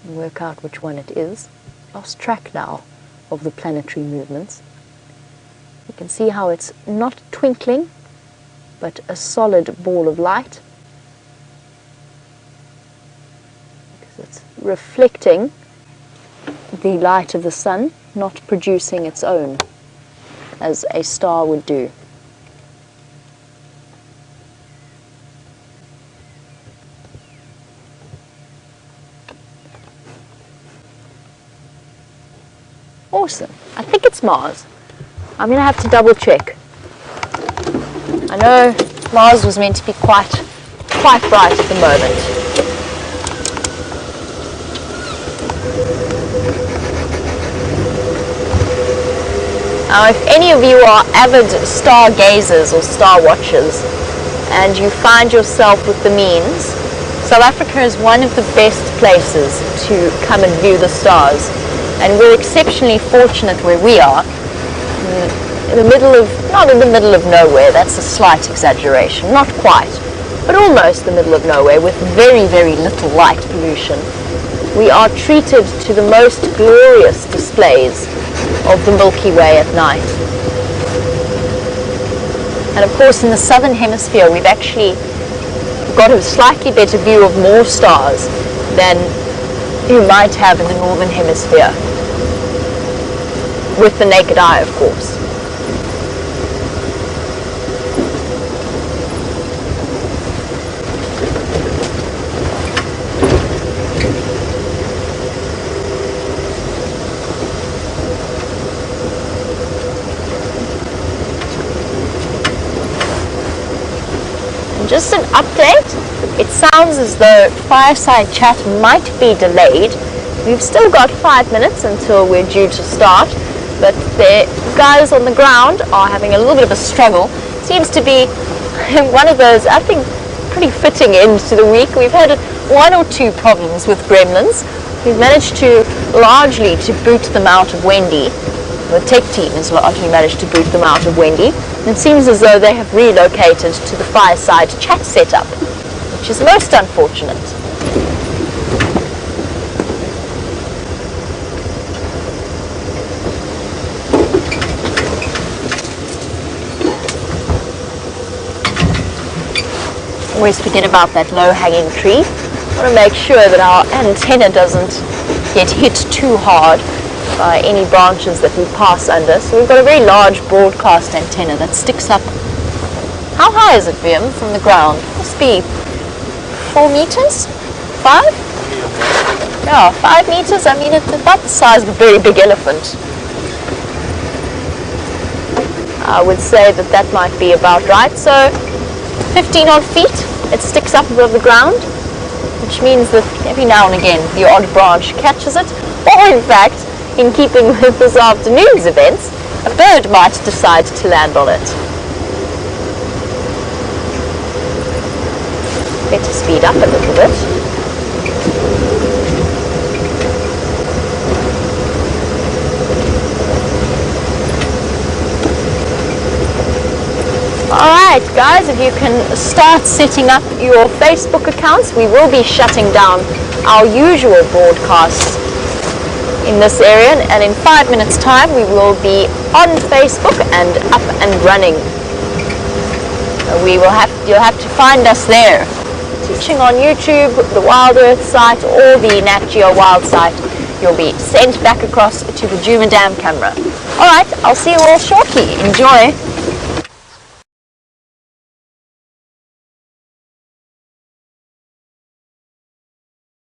and work out which one it is. Lost track now of the planetary movements. You can see how it's not twinkling, but a solid ball of light, because it's reflecting the light of the sun, not producing its own, as a star would do. Awesome. I think it's Mars. I'm going to have to double check. I know Mars was meant to be quite bright at the moment. Now, if any of you are avid stargazers or star watchers and you find yourself with the means, South Africa is one of the best places to come and view the stars. And we're exceptionally fortunate where we are, in the middle of, not in the middle of nowhere, that's a slight exaggeration, not quite, but almost the middle of nowhere with very, very little light pollution. We are treated to the most glorious displays of the Milky Way at night. And of course in the southern hemisphere we've actually got a slightly better view of more stars than you might have in the northern hemisphere, with the naked eye of course. Just an update, it sounds as though fireside chat might be delayed. We've still got 5 minutes until we're due to start, but the guys on the ground are having a little bit of a struggle. Seems to be one of those, I think, pretty fitting ends to the week. We've had 1 or 2 problems with gremlins. We've managed to largely boot them out of Wendy. The tech team has largely managed to boot them out of Wendy. It seems as though they have relocated to the fireside chat setup, which is most unfortunate. Always forget about that low-hanging tree. I want to make sure that our antenna doesn't get hit too hard by any branches that we pass under. So we've got a very large broadcast antenna that sticks up. How high is it, Vim, from the ground? Must be 4 meters? 5? Yeah, 5 meters. I mean, it's about the size of a very big elephant. I would say that that might be about right. So 15 odd feet, it sticks up above the ground, which means that every now and again the odd branch catches it, or in fact, in keeping with this afternoon's events, a bird might decide to land on it. Better speed up a little bit. Alright guys, if you can start setting up your Facebook accounts, we will be shutting down our usual broadcasts in this area, and in 5 minutes time we will be on Facebook and up and running. You'll have to find us there. Teaching on YouTube, the Wild Earth site, or the Nat.Geo Wild site. You'll be sent back across to the Djuma Dam camera. Alright, I'll see you all shortly. Enjoy!